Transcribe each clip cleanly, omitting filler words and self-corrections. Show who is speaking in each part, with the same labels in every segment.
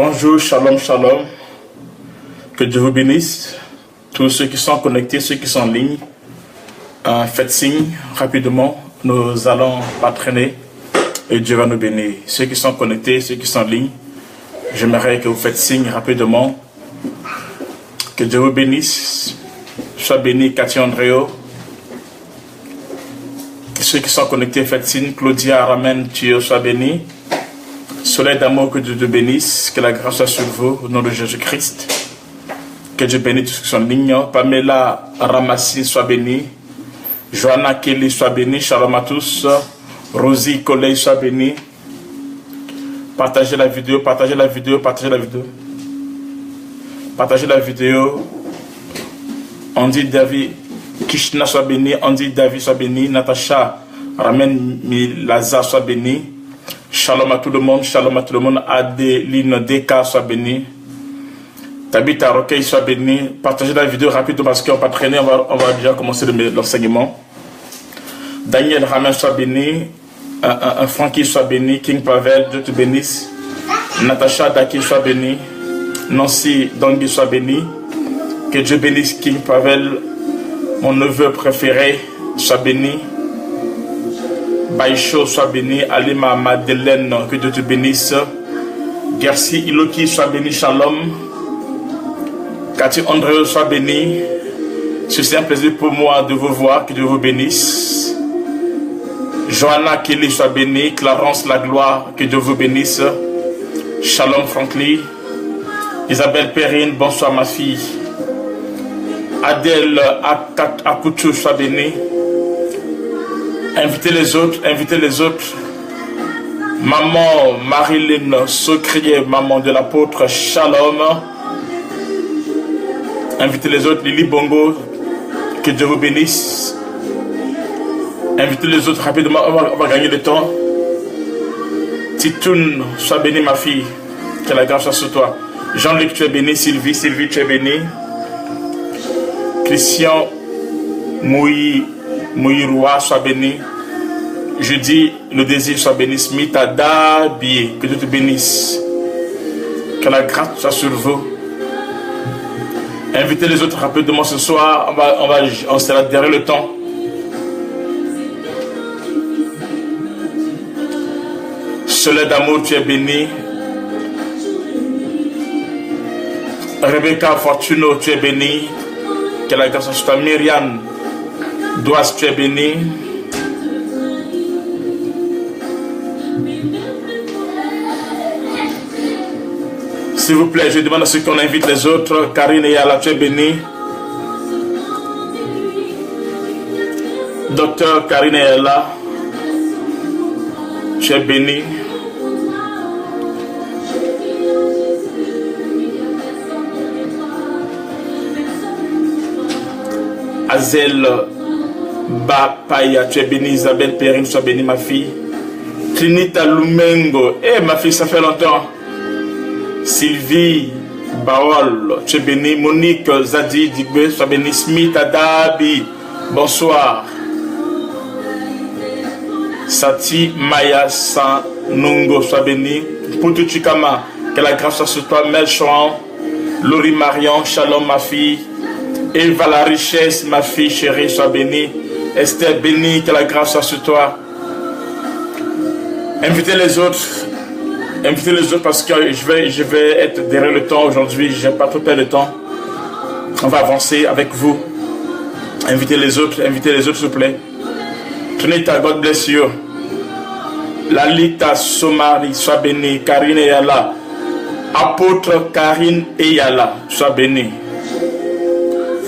Speaker 1: Bonjour, shalom, shalom. Que Dieu vous bénisse. Tous ceux qui sont connectés, ceux qui sont en ligne, faites signe rapidement. Nous allons pas traîner et Dieu va nous bénir. Ceux qui sont connectés, ceux qui sont en ligne, j'aimerais que vous faites signe rapidement. Que Dieu vous bénisse. Sois béni, Cathy Andréo. Ceux qui sont connectés, faites signe. Claudia Aramen, Thio, sois béni. Soleil d'amour, que Dieu te bénisse. Que la grâce soit sur vous, au nom de Jésus-Christ. Que Dieu bénisse tous ceux qui sont en ligne. Pamela Ramassi, sois béni. Joanna Kelly, sois béni. Shalom à tous. Rosie Colley, sois béni. Partagez la vidéo, partagez la vidéo, partagez la vidéo. Partagez la vidéo. Andy David Kishna, sois béni. Andy David, sois béni. Natacha Ramen Milaza, sois béni. Shalom à tout le monde. Shalom à tout le monde. Adeline Deka, sois béni. Tabitha Roquet, sois béni. Partagez la vidéo rapidement parce qu'on va pas traîner. On va déjà commencer l'enseignement. Daniel Ramen, sois béni. Francky, sois béni. King Pavel, Dieu te bénisse. Natacha Daki, sois béni. Nancy Dongui, sois béni. Que Dieu bénisse King Pavel, mon neveu préféré, sois béni. Baïcho, sois béni. Alima Madeleine, que Dieu te bénisse. Gersi Iloki, sois béni. Shalom. Cathy Andréo, sois béni. C'est un plaisir pour moi de vous voir. Que Dieu vous bénisse. Joanna Kelly, sois béni. Clarence Lagloire, que Dieu vous bénisse. Shalom Franklin. Isabelle Perrine, bonsoir ma fille. Adèle Akoutou, sois béni. Invitez les autres, invitez les autres. Maman Marilyn Socrier, maman de l'apôtre, shalom. Invitez les autres, Lily Bongo, que Dieu vous bénisse. Invitez les autres rapidement, on va gagner du temps. Titoun, sois béni ma fille, que la grâce soit sur toi. Jean-Luc, tu es béni. Sylvie, tu es béni. Christian Mouiroua, sois béni. Je dis le désir, soit béni. Smith Adabi, que Dieu te bénisse. Que la grâce soit sur vous. Invitez les autres rapidement ce soir. On sera derrière le temps. Soleil d'amour, tu es béni. Rebecca Fortuno, tu es béni. Que la grâce soit sur toi. Myriam Douas, tu es béni. S'il vous plaît, je demande à ceux qu'on invite les autres. Karine Yala, tu es béni. Docteur Karine Yala, tu es béni. Azel Bapaya, tu es béni. Isabelle Perrine, sois béni ma fille. Trinita Lumengo, ma fille, ça fait longtemps. Sylvie Baol, tu es béni. Monique Zadi Digbe, sois béni. Smith Adabi, bonsoir. Sati Maya Sanungo, sois béni. Poutou Chikama, que la grâce soit sur toi. Mel Chouan, Laurie Marion, shalom ma fille. Eva la richesse, ma fille chérie, sois bénie. Esther bénie, que la grâce soit sur toi. Invitez les autres. Invitez les autres parce que je vais être derrière le temps aujourd'hui. Je n'ai pas trop perdre de temps. On va avancer avec vous. Invitez les autres, s'il vous plaît. Trinita, God bless you. Lalita Somari, sois bénie. Karine Eyala. Apôtre Karine Eyala, sois bénie.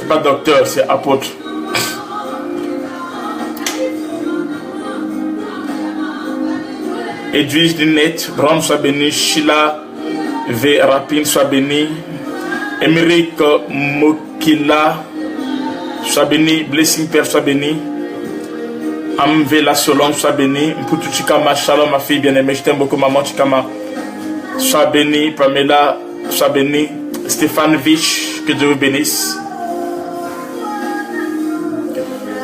Speaker 1: Pas docteur, c'est apôtre. Edwige Linette, Bram, sois béni. Sheila V. Rapine, sois béni. Émeric Mokila, sois béni. Blessing Père, sois béni. Amvela Solon, sois béni. Mpoutou Chikama, shalom ma fille bien-aimée, je t'aime beaucoup maman Chikama. Sois béni. Pamela, sois béni. Stéphane Vich, que Dieu vous bénisse.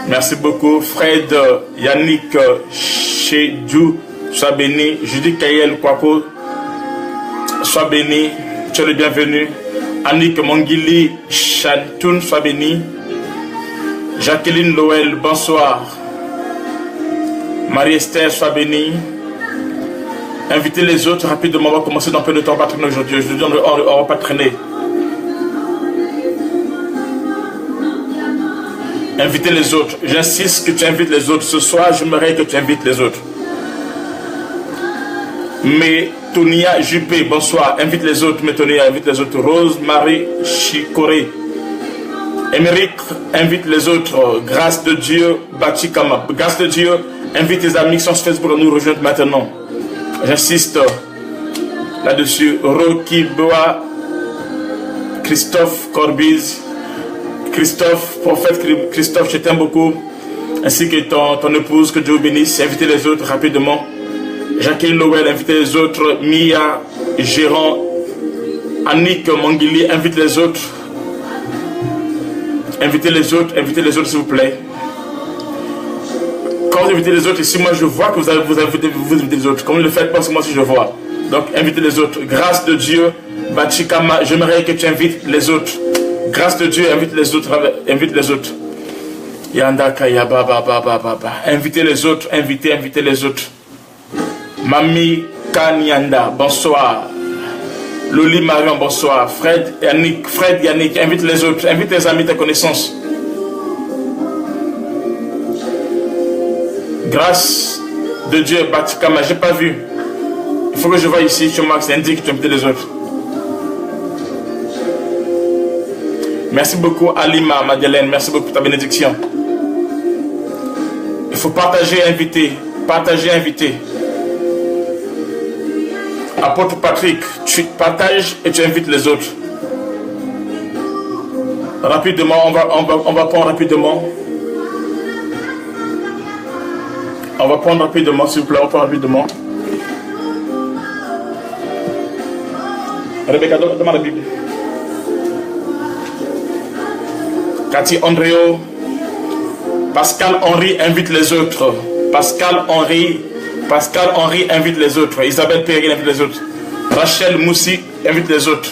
Speaker 1: Merci beaucoup. Fred, Yannick, Chedjou, sois béni. Judy Kayel Kwako, sois béni, tu es le bienvenu. Annick Mongili Chantoun, sois béni. Jacqueline Loël, bonsoir. Marie-Esther, sois bénie. Invitez les autres rapidement. On va commencer dans peu de temps. On va traîner aujourd'hui. Je vous dis, on ne va pas traîner. Invitez les autres. J'insiste que tu invites les autres. Ce soir, j'aimerais que tu invites les autres. Mais Tonia Juppé, bonsoir. Invite les autres. Mais Tonia, invite les autres. Rose Marie Chicoré. Émeric, invite les autres. Grâce de Dieu, Bachikama. Grâce de Dieu, invite tes amis qui sont sur Facebook à nous rejoindre maintenant. J'insiste là-dessus. Rocky Boa, Christophe Corbiz, Christophe, prophète Christophe, je t'aime beaucoup. Ainsi que ton épouse, que Dieu vous bénisse. Invitez les autres rapidement. Jacqueline Noël, invitez les autres. Mia, Gérant, Annick Mongili, invite les autres. Invitez les autres s'il vous plaît. Quand vous invitez les autres, ici moi je vois que vous invitez les autres. Comme vous ne le faites pas, c'est moi si je vois. Donc invitez les autres. Grâce de Dieu, Bachikama, j'aimerais que tu invites les autres. Grâce de Dieu, invite les autres. Invite les autres. Yandaka Yababa Baba Baba. Invitez les autres, invitez les autres. Mami Kanyanda, bonsoir. Loli Marion, bonsoir. Fred Yannick, invite les autres, invite tes amis, tes connaissances. Grâce de Dieu, Batikama, j'ai pas vu. Il faut que je vois ici, chez Max, indique que tu invites les autres. Merci beaucoup, Alima, Madeleine, merci beaucoup pour ta bénédiction. Il faut partager, inviter. Partager, inviter. Apôtre Patrick, tu partages et tu invites les autres. Rapidement, on va prendre rapidement. On va prendre rapidement, s'il vous plaît, on va prendre rapidement. Rebecca, demande la Bible. Cathy Andréo. Pascal Henry invite les autres. Pascal Henry invite les autres. Isabelle Perrine invite les autres. Rachel Moussi invite les autres.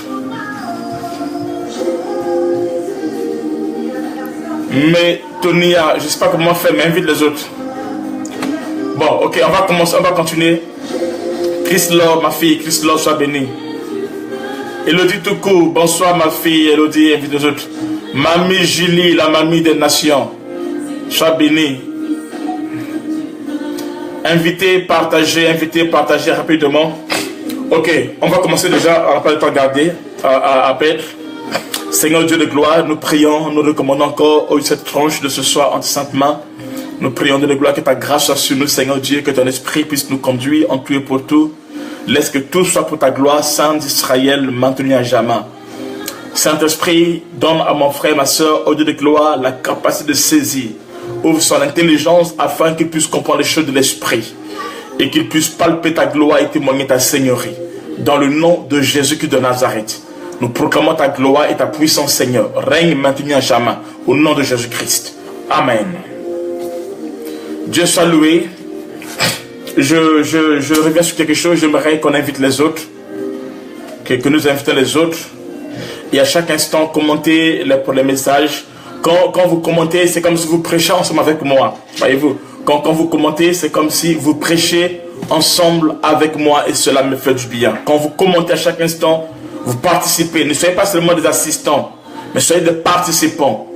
Speaker 1: Mais Tonia, je ne sais pas comment faire, mais invite les autres. Bon, ok, on va commencer, on va continuer. Chris Laure, ma fille, Chris Laure, sois bénie. Elodie Toukou, bonsoir ma fille, Elodie, invite les autres. Mamie Julie, la mamie des nations, sois bénie. Invitez, partagez rapidement. Ok, on va commencer déjà, on n'a pas le temps de garder, à perdre. Seigneur Dieu de gloire, nous prions, nous recommandons encore cette tranche de ce soir en sainte main. Nous prions de gloire que ta grâce soit sur nous, Seigneur Dieu, que ton esprit puisse nous conduire en tout et pour tout. Laisse que tout soit pour ta gloire, Saint d'Israël, maintenu à jamais. Saint-Esprit, donne à mon frère, ma soeur, au Dieu de gloire, la capacité de saisir. Ouvre son intelligence afin qu'il puisse comprendre les choses de l'esprit et qu'il puisse palper ta gloire et témoigner ta seigneurie. Dans le nom de Jésus-Christ de Nazareth, nous proclamons ta gloire et ta puissance, Seigneur. Règne maintenant à jamais, au nom de Jésus-Christ. Amen. Dieu soit loué. Je reviens sur quelque chose. J'aimerais qu'on invite les autres, que nous invitons les autres. Et à chaque instant, commentez les messages. Quand vous commentez, c'est comme si vous prêchez ensemble avec moi. Voyez-vous, quand vous commentez, c'est comme si vous prêchez ensemble avec moi et cela me fait du bien. Quand vous commentez à chaque instant, vous participez. Ne soyez pas seulement des assistants, mais soyez des participants.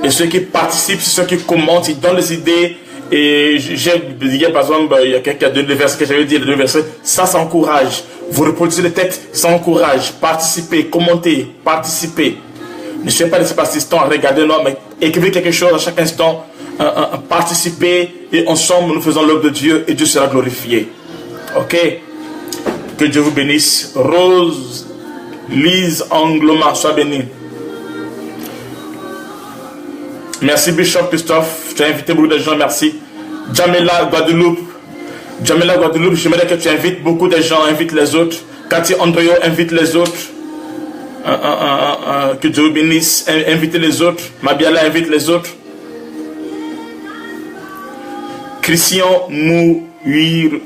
Speaker 1: Et ceux qui participent, c'est ceux qui commentent, ils donnent des idées. Et hier, par exemple, il y a quelqu'un qui a donné le verset que j'avais dit, les deux versets. Ça encourage. Vous reproduisez les textes, ça encourage. Participez, commentez, participez. Ne soyez pas des assistants, regardez, non, mais écrivez quelque chose à chaque instant. Participez et ensemble nous faisons l'œuvre de Dieu et Dieu sera glorifié. Ok? Que Dieu vous bénisse. Rose, Lise, Angloma, sois bénie. Merci Bishop Christophe, tu as invité beaucoup de gens, merci. Jamela Guadeloupe, j'aimerais que tu invites beaucoup de gens, invite les autres. Cathy Andréo, invite les autres. Que Dieu vous bénisse, invitez les autres. Mabiala, invite les autres. Christian Mouirwa,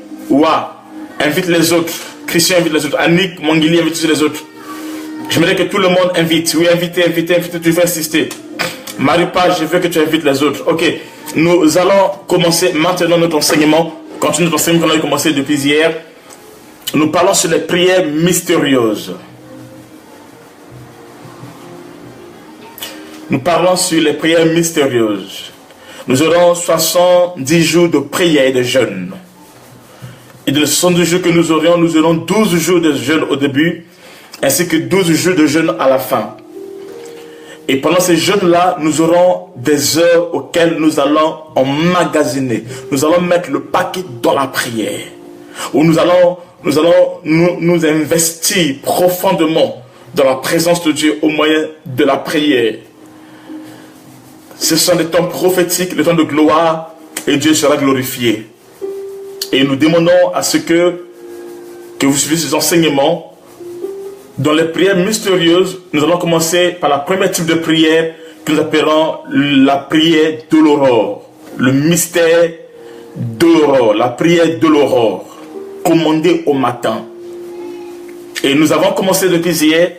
Speaker 1: invite les autres. Christian invite les autres. Annick, Mangili invite tous les autres. J'aimerais que tout le monde invite. Oui, invitez, tu veux insister. Marie-Page, je veux que tu invites les autres. Ok, nous allons commencer maintenant notre enseignement. Continue notre enseignement qu'on a commencé depuis hier. Nous parlons sur les prières mystérieuses. Nous parlons sur les prières mystérieuses. Nous aurons 70 jours de prière et de jeûne. Et de les 70 jours que nous aurons 12 jours de jeûne au début, ainsi que 12 jours de jeûne à la fin. Et pendant ces jeûnes-là, nous aurons des heures auxquelles nous allons emmagasiner. Nous allons mettre le paquet dans la prière. Où nous allons nous investir profondément dans la présence de Dieu au moyen de la prière. Ce sont des temps prophétiques, des temps de gloire, et Dieu sera glorifié. Et nous demandons à ce que vous suiviez ces enseignements. Dans les prières mystérieuses, nous allons commencer par la première type de prière que nous appellerons la prière de l'aurore. Le mystère de l'aurore, la prière de l'aurore, commandée au matin. Et nous avons commencé depuis hier,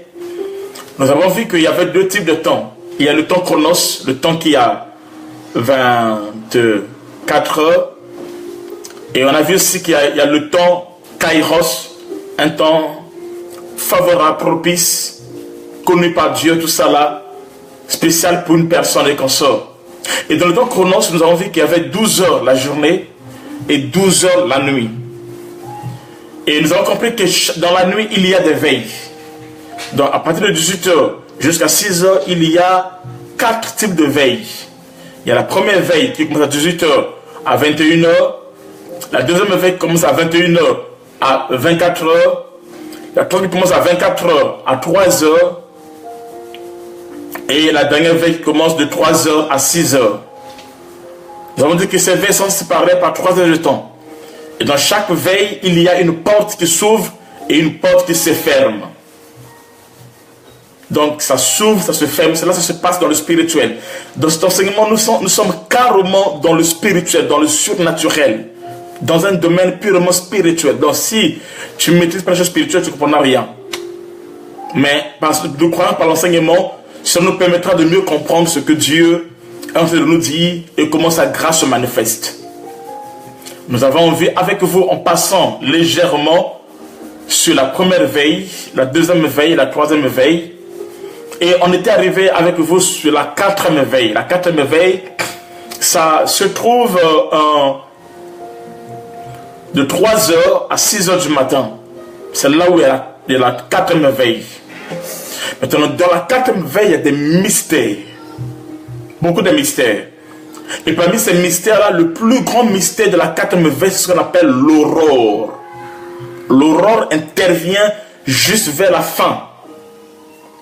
Speaker 1: nous avons vu qu'il y avait deux types de temps. Il y a le temps chronos, le temps qui a 24 heures. Et on a vu aussi qu'il y a le temps kairos, un temps favorable, propice, connu par Dieu, tout ça là, spécial pour une personne et qu'on sort. Et dans le temps chronos, nous avons vu qu'il y avait 12 heures la journée et 12 heures la nuit. Et nous avons compris que dans la nuit, il y a des veilles. Donc à partir de 18 heures jusqu'à 6 heures, il y a 4 types de veilles. Il y a la première veille qui commence à 18 heures à 21 heures. La deuxième veille commence à 21 heures à 24 heures. La troisième commence à 24 heures à 3 heures. Et la dernière veille commence de 3 heures à 6 heures. Nous avons dit que ces veilles sont séparées par 3 heures de temps. Et dans chaque veille, il y a une porte qui s'ouvre et une porte qui se ferme. Donc ça s'ouvre, ça se ferme, cela ça se passe dans le spirituel. Dans cet enseignement, nous sommes carrément dans le spirituel, dans le surnaturel. Dans un domaine purement spirituel. Donc si tu ne maîtrises pas les choses spirituelles, tu ne comprendras rien. Mais nous croyons par l'enseignement, ça nous permettra de mieux comprendre ce que Dieu est en train de nous dire et comment sa grâce se manifeste. Nous avons vu avec vous en passant légèrement sur la première veille, la deuxième veille, la troisième veille. Et on était arrivé avec vous sur la quatrième veille. La quatrième veille, ça se trouve de 3 heures à 6 heures du matin. C'est là où il y a la quatrième veille. Maintenant, dans la quatrième veille, il y a des mystères. Beaucoup de mystères. Et parmi ces mystères-là, le plus grand mystère de la quatrième veille, c'est ce qu'on appelle l'aurore. L'aurore intervient juste vers la fin.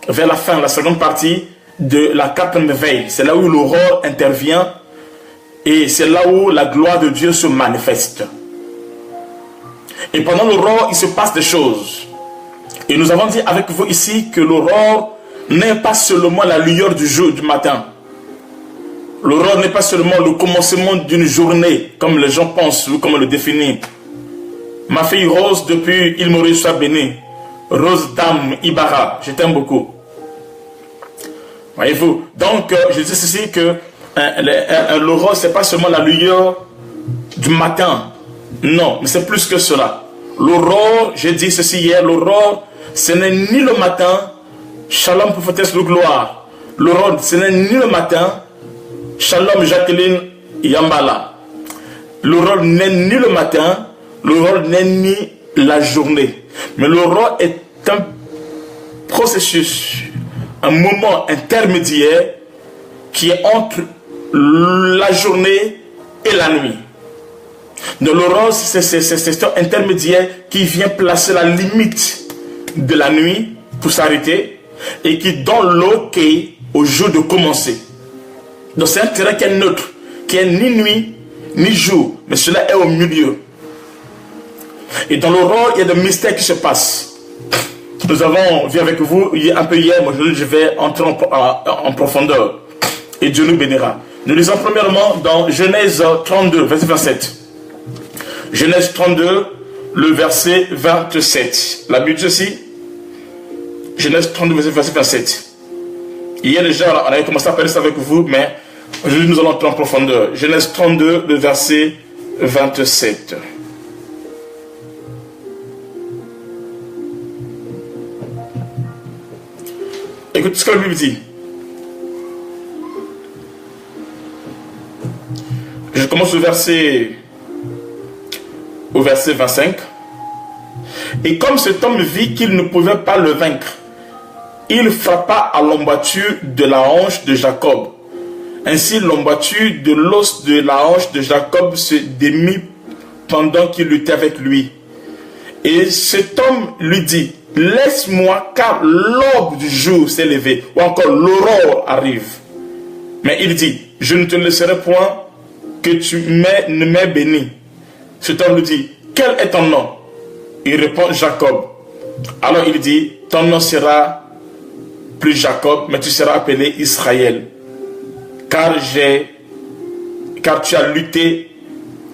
Speaker 1: Vers la fin, la seconde partie de la quatrième veille. C'est là où l'aurore intervient et c'est là où la gloire de Dieu se manifeste. Et pendant l'aurore, il se passe des choses. Et nous avons dit avec vous ici que l'aurore n'est pas seulement la lueur du jour, du matin. L'aurore n'est pas seulement le commencement d'une journée, comme les gens pensent ou comme on le définit. Ma fille Rose, depuis Il Maurice soit béni. Rose Dame Ibarra, je t'aime beaucoup. Voyez-vous, donc je dis ceci que l'aurore, ce n'est pas seulement la lueur du matin. Non, mais c'est plus que cela. L'aurore, j'ai dit ceci hier, l'aurore, ce n'est ni le matin, Shalom prophétesse de gloire. L'aurore, ce n'est ni le matin, Shalom Jacqueline Yambala. L'aurore n'est ni le matin, l'aurore n'est ni la journée. Mais l'aurore est un processus, un moment intermédiaire qui est entre la journée et la nuit. De l'aurore, c'est cet intermédiaire qui vient placer la limite de la nuit pour s'arrêter et qui donne l'ok au jour de commencer. Donc c'est un terrain qui est neutre, qui est ni nuit ni jour, mais cela est au milieu. Et dans l'aurore, il y a des mystères qui se passent. Nous avons vu avec vous un peu hier, mais aujourd'hui je vais entrer en profondeur. Et Dieu nous bénira. Nous lisons premièrement dans Genèse 32, verset 27. Genèse 32, le verset 27. La Bible dit ceci, Genèse 32, verset 27. Hier déjà, on avait commencé à parler ça avec vous, mais aujourd'hui nous allons entrer en profondeur. Genèse 32, le verset 27. Écoute ce que la Bible dit. Je commence au verset 25. Et comme cet homme vit qu'il ne pouvait pas le vaincre, il frappa à l'emboîture de la hanche de Jacob. Ainsi l'emboîture de l'os de la hanche de Jacob se démit pendant qu'il luttait avec lui. Et cet homme lui dit, laisse-moi car l'aube du jour s'est levée, ou encore l'aurore arrive. Mais il dit, je ne te laisserai point que tu ne m'aies béni. Cet homme lui dit, quel est ton nom? Il répond, Jacob. Alors il dit, ton nom sera plus Jacob, mais tu seras appelé Israël. Car tu as lutté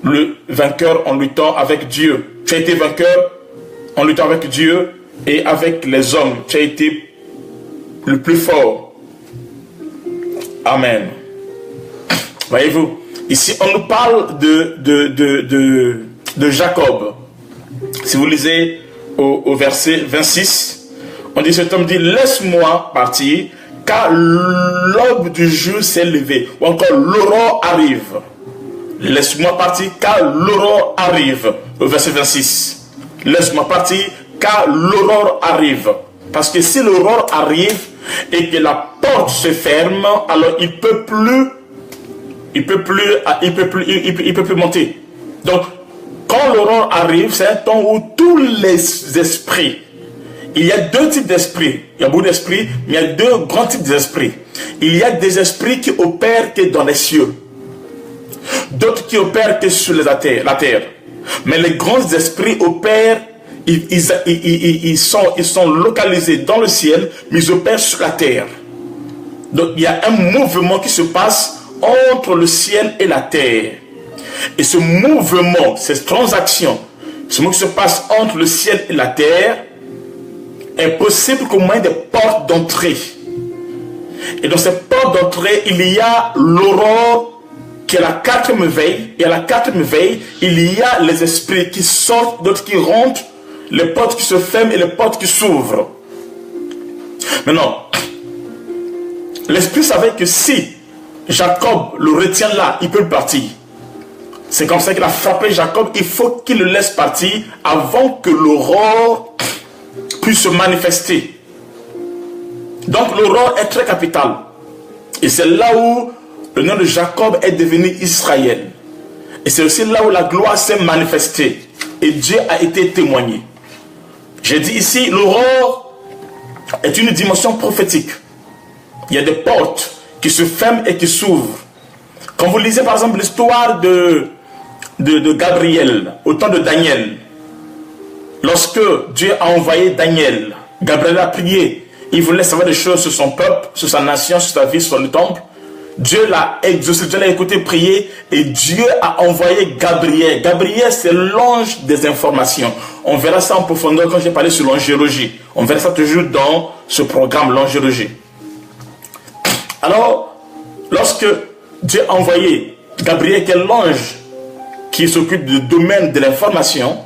Speaker 1: le vainqueur en luttant avec Dieu. Tu as été vainqueur en luttant avec Dieu et avec les hommes. Tu as été le plus fort. Amen. Voyez-vous, ici on nous parle de Jacob. Si vous lisez au verset 26, on dit, cet homme dit, laisse-moi partir, car l'aube du jour s'est levée. Ou encore, l'aurore arrive. Laisse-moi partir, car l'aurore arrive. Au verset 26. Laisse-moi partir, car l'aurore arrive. Parce que si l'aurore arrive et que la porte se ferme, alors il peut plus monter. Donc, quand l'aurore arrive, c'est un temps où tous les esprits, il y a deux types d'esprits. Il y a beaucoup d'esprits, mais il y a deux grands types d'esprits. Il y a des esprits qui opèrent que dans les cieux. D'autres qui opèrent que sur la terre. Mais les grands esprits opèrent, ils sont localisés dans le ciel, mais ils opèrent sur la terre. Donc il y a un mouvement qui se passe entre le ciel et la terre. Et ce mouvement, cette transaction, ce mouvement qui se passe entre le ciel et la terre, est possible qu'au moins des portes d'entrée. Et dans ces portes d'entrée, il y a l'aurore qui est la quatrième veille. Et à la quatrième veille, il y a les esprits qui sortent, d'autres qui rentrent, les portes qui se ferment et les portes qui s'ouvrent. Maintenant, l'esprit savait que si Jacob le retient là, il peut partir. C'est comme ça qu'il a frappé Jacob. Il faut qu'il le laisse partir avant que l'aurore puisse se manifester. Donc l'aurore est très capitale. Et c'est là où le nom de Jacob est devenu Israël. Et c'est aussi là où la gloire s'est manifestée. Et Dieu a été témoigné. J'ai dit ici, l'aurore est une dimension prophétique. Il y a des portes qui se ferment et qui s'ouvrent. Quand vous lisez par exemple l'histoire de Gabriel, au temps de Daniel, lorsque Dieu a envoyé Daniel, Gabriel a prié, il voulait savoir des choses sur son peuple, sur sa nation, sur sa vie, sur le temple. Dieu l'a exaucé, Dieu l'a écouté prier et Dieu a envoyé Gabriel. Gabriel, c'est l'ange des informations. On verra ça en profondeur quand j'ai parlé sur l'angélologie. On verra ça toujours dans ce programme, l'angélologie. Alors, lorsque Dieu a envoyé Gabriel, qui est l'ange qui s'occupe du domaine de l'information,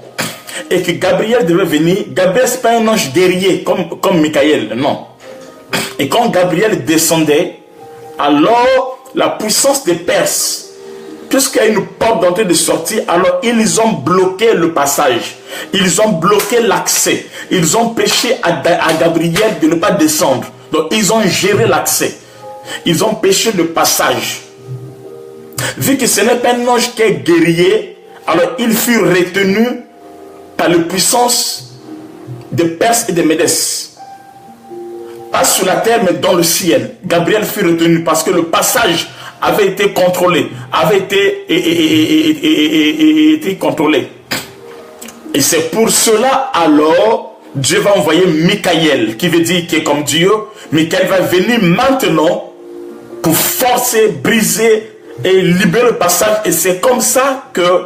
Speaker 1: et que Gabriel devait venir, Gabriel, ce n'est pas un ange guerrier comme Michael, non. Et quand Gabriel descendait, alors la puissance des Perses, puisqu'il y a une porte d'entrée et de sortie, alors ils ont bloqué le passage, ils ont bloqué l'accès, ils ont empêché à Gabriel de ne pas descendre. Donc ils ont géré l'accès, ils ont empêché le passage. Vu que ce n'est pas un ange qui est guerrier, alors il fut retenu par la puissance des Perses et des Médès. Pas sur la terre, mais dans le ciel. Gabriel fut retenu parce que le passage avait été contrôlé, avait été contrôlé. Et c'est pour cela, alors, Dieu va envoyer Michael, qui veut dire qu'il est comme Dieu. Michael va venir maintenant pour forcer, briser et libérer le passage. Et c'est comme ça que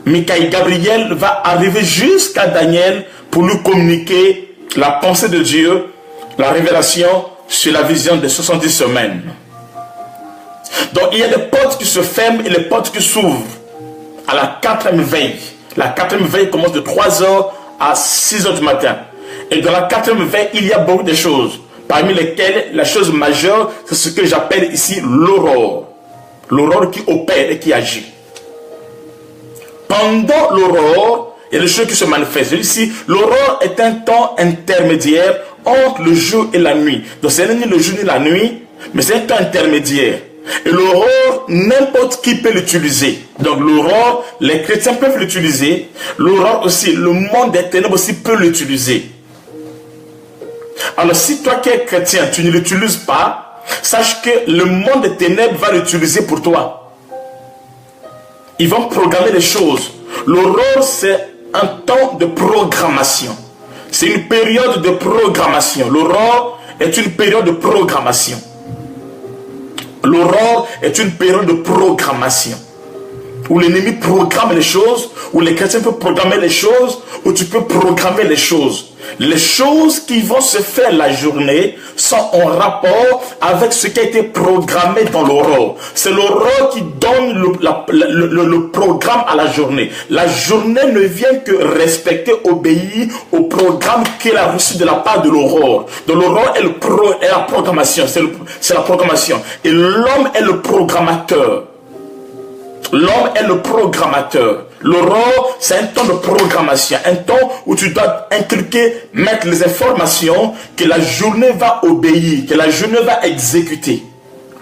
Speaker 1: Michael Gabriel va arriver jusqu'à Daniel pour lui communiquer la pensée de Dieu, la révélation sur la vision des 70 semaines. Donc il y a des portes qui se ferment et les portes qui s'ouvrent à la 4e veille. La 4e veille commence de 3h à 6h du matin. Et dans la 4e veille, il y a beaucoup de choses. Parmi lesquelles, la chose majeure, c'est ce que j'appelle ici l'aurore. L'aurore qui opère et qui agit. Pendant l'aurore, il y a des choses qui se manifestent. Ici, l'aurore est un temps intermédiaire entre le jour et la nuit. Donc, ce n'est ni le jour ni la nuit, mais c'est un temps intermédiaire. Et l'aurore, n'importe qui peut l'utiliser. Donc, l'aurore, les chrétiens peuvent l'utiliser. L'aurore aussi, le monde des ténèbres aussi peut l'utiliser. Alors, si toi qui es chrétien, tu ne l'utilises pas, sache que le monde des ténèbres va l'utiliser pour toi. Ils vont programmer les choses. L'aurore, c'est un temps de programmation. C'est une période de programmation. L'aurore est une période de programmation. L'aurore est une période de programmation. Où l'ennemi programme les choses, où les chrétiens peuvent programmer les choses, où tu peux programmer les choses. Les choses qui vont se faire la journée sont en rapport avec ce qui a été programmé dans l'aurore. C'est l'aurore qui donne le programme à la journée. La journée ne vient que respecter, obéir au programme qu'elle a reçu de la part de l'aurore. Donc l'aurore est la programmation, c'est la programmation. Et l'homme est le programmateur. L'homme est le programmateur. L'aurore, c'est un temps de programmation, un temps où tu dois inculquer, mettre les informations que la journée va obéir, que la journée va exécuter.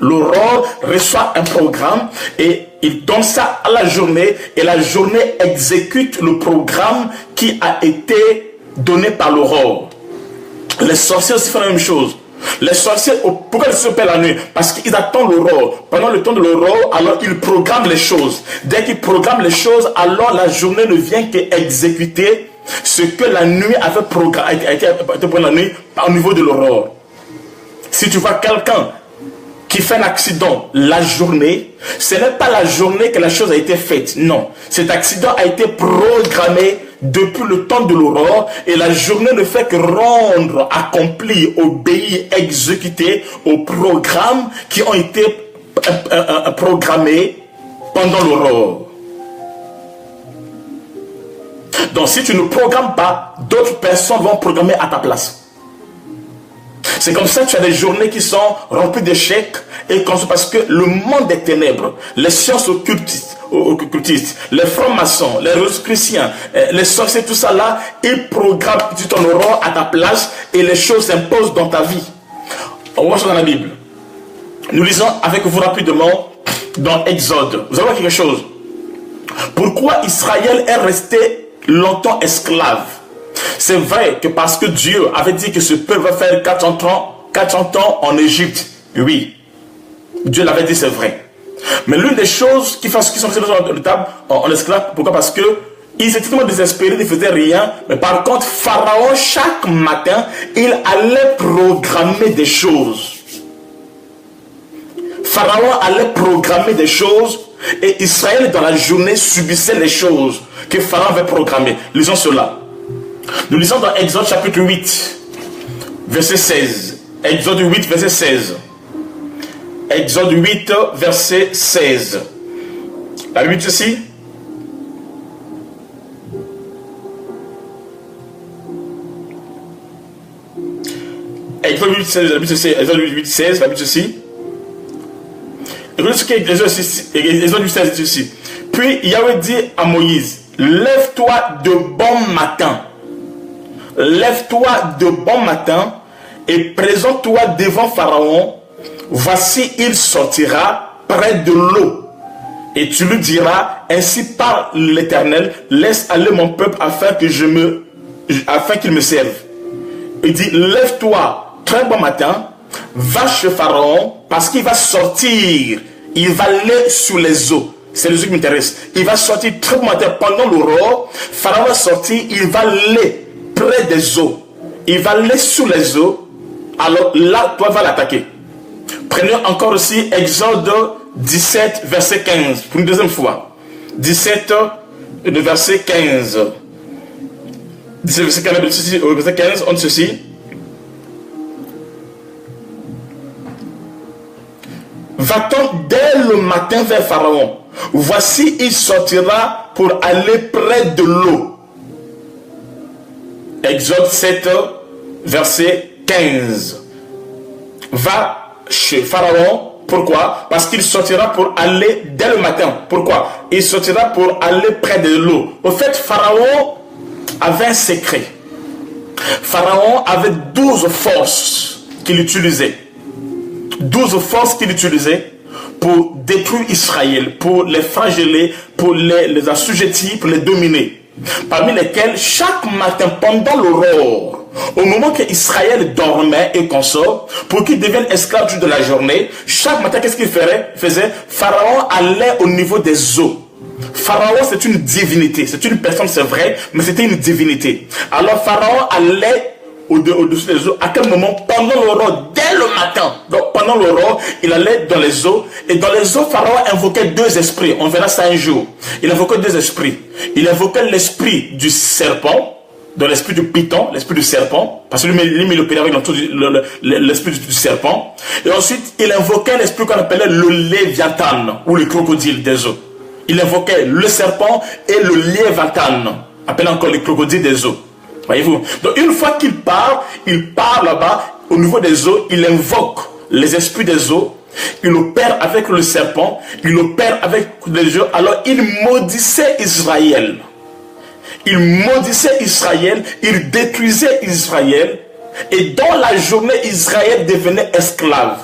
Speaker 1: L'aurore reçoit un programme et il donne ça à la journée et la journée exécute le programme qui a été donné par l'aurore. Les sorciers aussi font la même chose. Les sorciers, pourquoi ils se paient la nuit? Parce qu'ils attendent l'aurore. Pendant le temps de l'aurore, alors ils programment les choses. Dès qu'ils programment les choses, alors la journée ne vient qu'exécuter ce que la nuit avait programmé, la nuit au niveau de l'aurore. Si tu vois quelqu'un qui fait un accident la journée, ce n'est pas la journée que la chose a été faite. Non, cet accident a été programmé depuis le temps de l'aurore et la journée ne fait que rendre, accomplir, obéir, exécuter aux programmes qui ont été programmés pendant l'aurore. Donc si tu ne programmes pas, d'autres personnes vont programmer à ta place. C'est comme ça que tu as des journées qui sont remplies d'échecs et parce que le monde des ténèbres, les sciences occultistes, les francs-maçons, les rosicruciens, les sorciers, tout ça là, ils programment ton aurore à ta place et les choses s'imposent dans ta vie. On voit ça dans la Bible. Nous lisons avec vous rapidement dans Exode. Vous allez voir quelque chose. Pourquoi Israël est resté longtemps esclave? C'est vrai que parce que Dieu avait dit que ce peuple va faire 400 ans en Égypte. Oui, Dieu l'avait dit, c'est vrai. Mais l'une des choses qui sont restés dans la table en esclave, pourquoi? Parce que ils étaient tellement désespérés, ils ne faisaient rien. Mais par contre, Pharaon, chaque matin, il allait programmer des choses. Pharaon allait programmer des choses et Israël, dans la journée, subissait les choses que Pharaon avait programmées. Lisons cela. Nous lisons dans Exode chapitre 8, verset 16. Exode 8, verset 16. Exode 8, verset 16. La Bible dit ceci. Exode 8, 16, la Bible dit ceci. Exode 8, 16, la Bible dit ceci. Écoutez ce qu'Exode 8, 16 dit ceci. Puis Yahweh dit à Moïse, lève-toi de bon matin. Lève-toi de bon matin et présente-toi devant Pharaon. Voici, il sortira près de l'eau. Et tu lui diras, ainsi parle l'Éternel, laisse aller mon peuple afin qu'il me serve. Il dit, lève-toi très bon matin, va chez Pharaon, parce qu'il va sortir, il va aller sous les eaux. C'est le truc qui m'intéresse. Il va sortir très bon matin pendant l'aurore. Pharaon va sortir, il va aller près des eaux. Il va aller sous les eaux. Alors là, toi vas l'attaquer. Prenons encore aussi Exode 17, verset 15. Pour une deuxième fois. 17, le verset 15. Au verset 15, on dit ceci. Va-t-on dès le matin vers Pharaon. Voici, il sortira pour aller près de l'eau. Exode 7, verset 15. Va chez Pharaon. Pourquoi? Parce qu'il sortira pour aller dès le matin. Pourquoi? Il sortira pour aller près de l'eau. Au fait, Pharaon avait un secret. Pharaon avait 12 forces qu'il utilisait. 12 forces qu'il utilisait pour détruire Israël, pour les flageller, pour les assujettir, pour les dominer. Parmi lesquels, chaque matin, pendant l'aurore, au moment que Israël dormait et consort, pour qu'il devienne esclave de la journée, chaque matin, qu'est-ce qu'il faisait? Pharaon allait au niveau des eaux. Pharaon, c'est une divinité. C'est une personne, c'est vrai, mais c'était une divinité. Alors, Pharaon allait au-dessus des eaux. À quel moment? Pendant l'aurore, dès le matin. Donc, pendant l'aurore, il allait dans les eaux. Et dans les eaux, Pharaon invoquait deux esprits. On verra ça un jour. Il invoquait deux esprits. Il invoquait l'esprit du serpent, de l'esprit du python, l'esprit du serpent, parce que lui, il opérait dans tout l'esprit du serpent. Et ensuite, il invoquait l'esprit qu'on appelait le léviathan, ou le crocodile des eaux. Il invoquait le serpent et le léviathan, appelé encore le crocodile des eaux. Voyez-vous? Donc, une fois qu'il part là-bas, au niveau des eaux, il invoque les esprits des eaux, il opère avec le serpent, il opère avec les eaux, alors il maudissait Israël. Il maudissait Israël, il détruisait Israël, et dans la journée, Israël devenait esclave.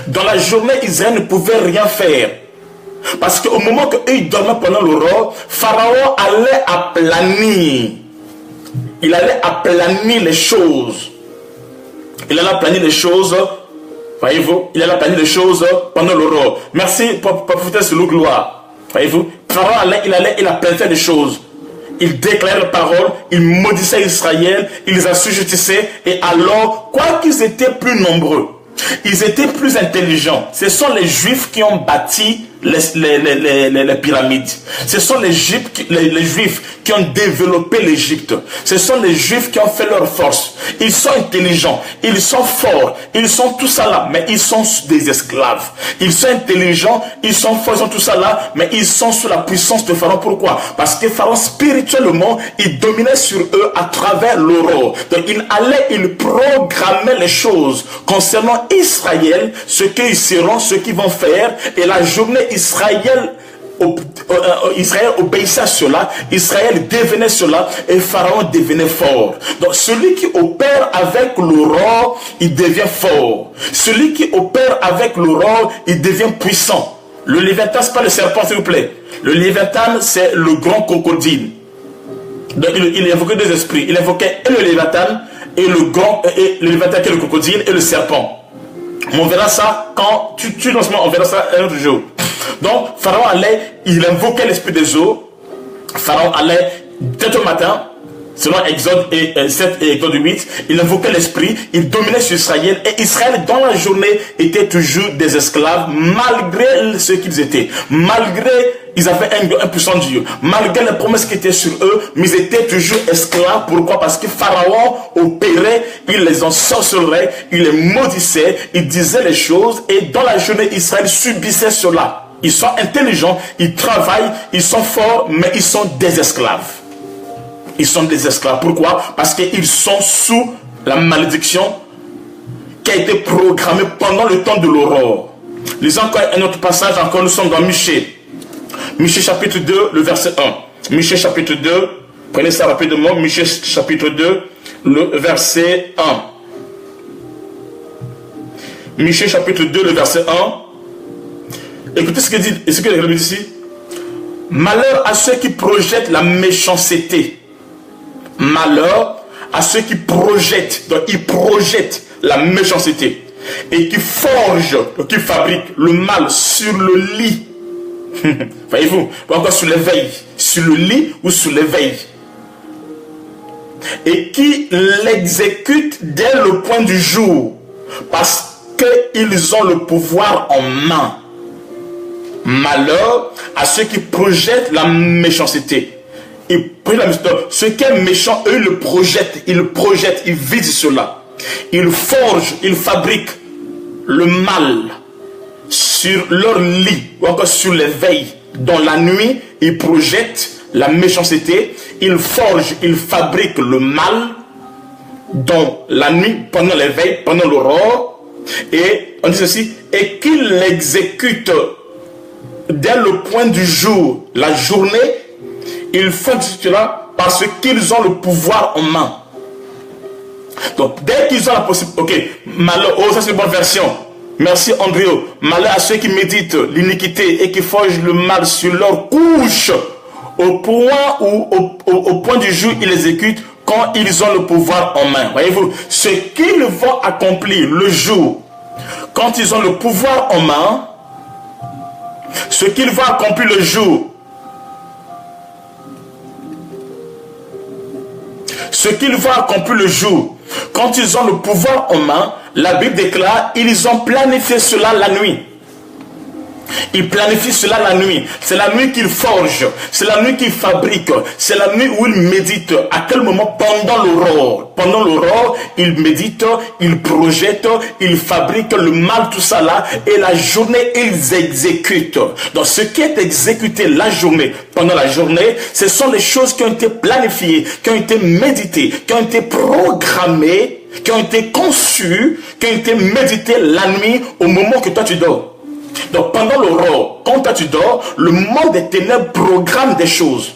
Speaker 1: Dans la journée, Israël ne pouvait rien faire. Parce qu'au moment qu'ils dormaient pendant l'aurore, Pharaon allait aplanir. Il allait aplanir les choses. Il allait aplanir les choses, voyez-vous, il allait aplanir les choses pendant l'aurore. Merci, prophétesse Lou Gloire. Voyez-vous, Pharaon il aplanissait les choses. Il déclarait la parole, il maudissait Israël, il les assujettissait, et alors, quoi qu'ils étaient plus nombreux, ils étaient plus intelligents. Ce sont les Juifs qui ont bâti les pyramides. Ce sont les Juifs qui ont développé l'Égypte. Ce sont les Juifs qui ont fait leur force. Ils sont intelligents, ils sont forts, ils sont tout ça là, mais ils sont des esclaves. Ils sont intelligents, ils sont forts, ils sont tout ça là, mais ils sont sous la puissance de Pharaon. Pourquoi? Parce que Pharaon, spirituellement, il dominait sur eux à travers l'aurore. Donc il programmait les choses concernant Israël, ce qu'ils seront, ce qu'ils vont faire, et la journée Israël obéissait à cela, Israël devenait cela, et Pharaon devenait fort. Donc celui qui opère avec l'aurore, il devient fort. Celui qui opère avec l'aurore, il devient puissant. Le léviathan, c'est pas le serpent, s'il vous plaît. Le léviathan, c'est le grand crocodile. Donc il invoquait deux esprits. Il invoquait et le léviathan, et le léviathan qui est le crocodile, et le serpent. On verra ça quand on verra ça un autre jour. Donc, Pharaon allait, il invoquait l'esprit des eaux. Pharaon allait, dès au matin, selon Exode 7 et Exode 8, il invoquait l'esprit, il dominait sur Israël, et Israël, dans la journée, était toujours des esclaves, malgré ce qu'ils étaient. Malgré, ils avaient un puissant Dieu. Malgré les promesses qui étaient sur eux, mais ils étaient toujours esclaves. Pourquoi? Parce que Pharaon opérait, il les ensorcelait, il les maudissait, il disait les choses, et dans la journée, Israël subissait cela. Ils sont intelligents, ils travaillent, ils sont forts, mais ils sont des esclaves. Ils sont des esclaves. Pourquoi? Parce qu'ils sont sous la malédiction qui a été programmée pendant le temps de l'aurore. Lisons encore un autre passage, encore nous sommes dans Michée. Michée chapitre 2, le verset 1. Michée chapitre 2, prenez ça rapidement. Michée chapitre 2, le verset 1. Michée chapitre 2, le verset 1. Écoutez ce que dit ici. Malheur à ceux qui projettent la méchanceté. Malheur à ceux qui projettent, donc ils projettent la méchanceté et qui forgent, donc qui fabriquent le mal sur le lit. Voyez-vous, ou encore sur l'éveil, sur le lit ou sur l'éveil, et qui l'exécutent dès le point du jour, parce qu'ils ont le pouvoir en main. Malheur à ceux qui projettent la méchanceté Ils projettent la méchanceté. Ce qui est méchant, eux, le projettent, ils visent cela. Ils forgent, ils fabriquent le mal sur leur lit ou encore sur les veilles. Dans la nuit, ils projettent la méchanceté, ils forgent, ils fabriquent le mal dans la nuit, pendant les veilles, pendant l'aurore. Et on dit ceci, et qu'ils l'exécutent dès le point du jour, la journée, ils font cela parce qu'ils ont le pouvoir en main. Donc, dès qu'ils ont la possibilité, ok, malheur, oh, ça c'est une bonne version. Merci Andréo. Malheur à ceux qui méditent l'iniquité et qui forgent le mal sur leur couche, au point du jour, ils l'exécutent quand ils ont le pouvoir en main. Voyez-vous, ce qu'ils vont accomplir le jour, quand ils ont le pouvoir en main, ce qu'ils vont accomplir le jour, ce qu'ils vont accomplir le jour, quand ils ont le pouvoir en main, la Bible déclare, ils ont planifié cela la nuit. Ils planifient cela la nuit. C'est la nuit qu'ils forgent. C'est la nuit qu'ils fabriquent. C'est la nuit où ils méditent. À quel moment? Pendant l'aurore. Pendant l'aurore, ils méditent, ils projettent, ils fabriquent le mal, tout ça là. Et la journée, ils exécutent. Donc ce qui est exécuté la journée, pendant la journée, ce sont les choses qui ont été planifiées, qui ont été méditées, qui ont été programmées, qui ont été conçues, qui ont été méditées la nuit au moment que toi tu dors. Donc pendant l'aurore, quand toi tu dors, le monde des ténèbres programme des choses.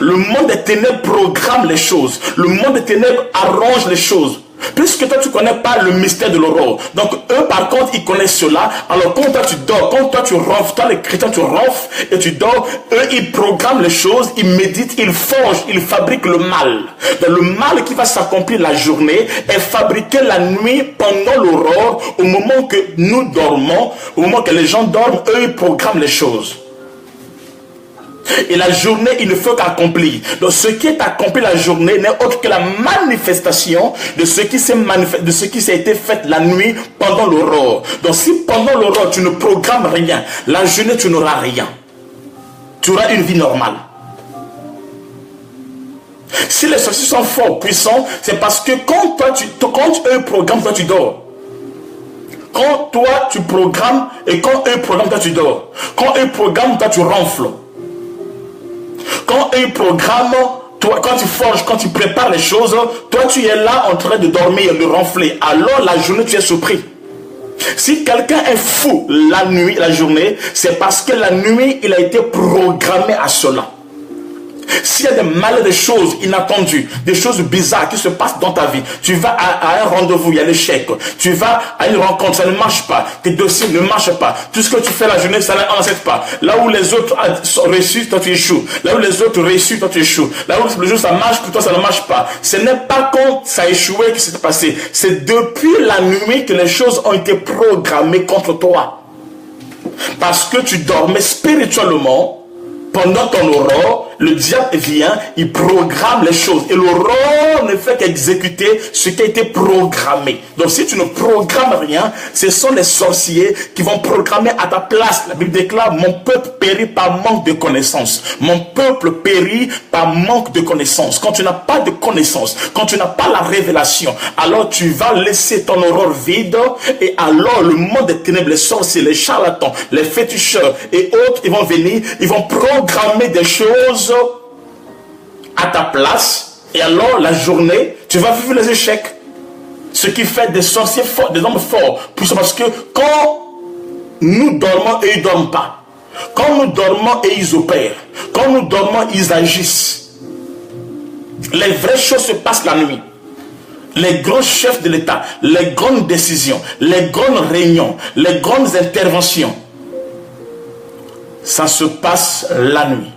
Speaker 1: Le monde des ténèbres programme les choses. Le monde des ténèbres arrange les choses. Puisque toi tu ne connais pas le mystère de l'aurore. Donc eux par contre ils connaissent cela. Alors quand toi tu dors, quand toi tu ronfles, toi les chrétiens tu ronfles et tu dors, eux ils programment les choses, ils méditent, ils forgent, ils fabriquent le mal. Donc le mal qui va s'accomplir la journée est fabriqué la nuit pendant l'aurore, au moment que nous dormons, au moment que les gens dorment, eux ils programment les choses. Et la journée, il ne faut qu'accomplir. Donc ce qui est accompli la journée n'est autre que la manifestation de ce qui s'est manifesté, de ce qui s'est été fait la nuit pendant l'aurore. Donc si pendant l'aurore tu ne programmes rien, la journée tu n'auras rien. Tu auras une vie normale. Si les sorciers sont forts, puissants, c'est parce que quand eux programment, toi tu dors. Quand toi tu programmes et quand eux programment, toi tu dors. Quand eux programment, toi tu ronfles. Quand eux programment, toi, quand tu forges, quand tu prépares les choses, toi tu es là en train de dormir, de ronfler. Alors la journée tu es surpris. Si quelqu'un est fou la nuit, la journée, c'est parce que la nuit il a été programmé à cela. S'il y a des malheurs, des choses inattendues, des choses bizarres qui se passent dans ta vie, tu vas à un rendez-vous, il y a l'échec. Tu vas à une rencontre, ça ne marche pas. Tes dossiers ne marchent pas. Tout ce que tu fais la journée, ça n'accepte pas. Là où les autres réussissent, toi tu échoues. Là où les autres réussissent, toi tu échoues. Là où le jour ça marche, pour toi ça ne marche pas. Ce n'est pas quand ça a échoué que c'est passé. C'est depuis la nuit que les choses ont été programmées contre toi. Parce que tu dormais spirituellement. Pendant ton aurore, le diable vient, il programme les choses. Et l'aurore ne fait qu'exécuter ce qui a été programmé. Donc si tu ne programmes rien, ce sont les sorciers qui vont programmer à ta place. La Bible déclare, mon peuple périt par manque de connaissance. Mon peuple périt par manque de connaissance. Quand tu n'as pas de connaissance, quand tu n'as pas la révélation, alors tu vas laisser ton aurore vide. Et alors le monde des ténèbres, les sorciers, les charlatans, les féticheurs et autres, ils vont venir, ils vont programmer des choses à ta place, et alors la journée tu vas vivre les échecs. Ce qui fait des sorciers forts, des hommes forts, parce que quand nous dormons et ils ne dorment pas, quand nous dormons et ils opèrent, quand nous dormons ils agissent. Les vraies choses se passent la nuit. Les grands chefs de l'État, les grandes décisions, les grandes réunions, les grandes interventions, ça se passe la nuit.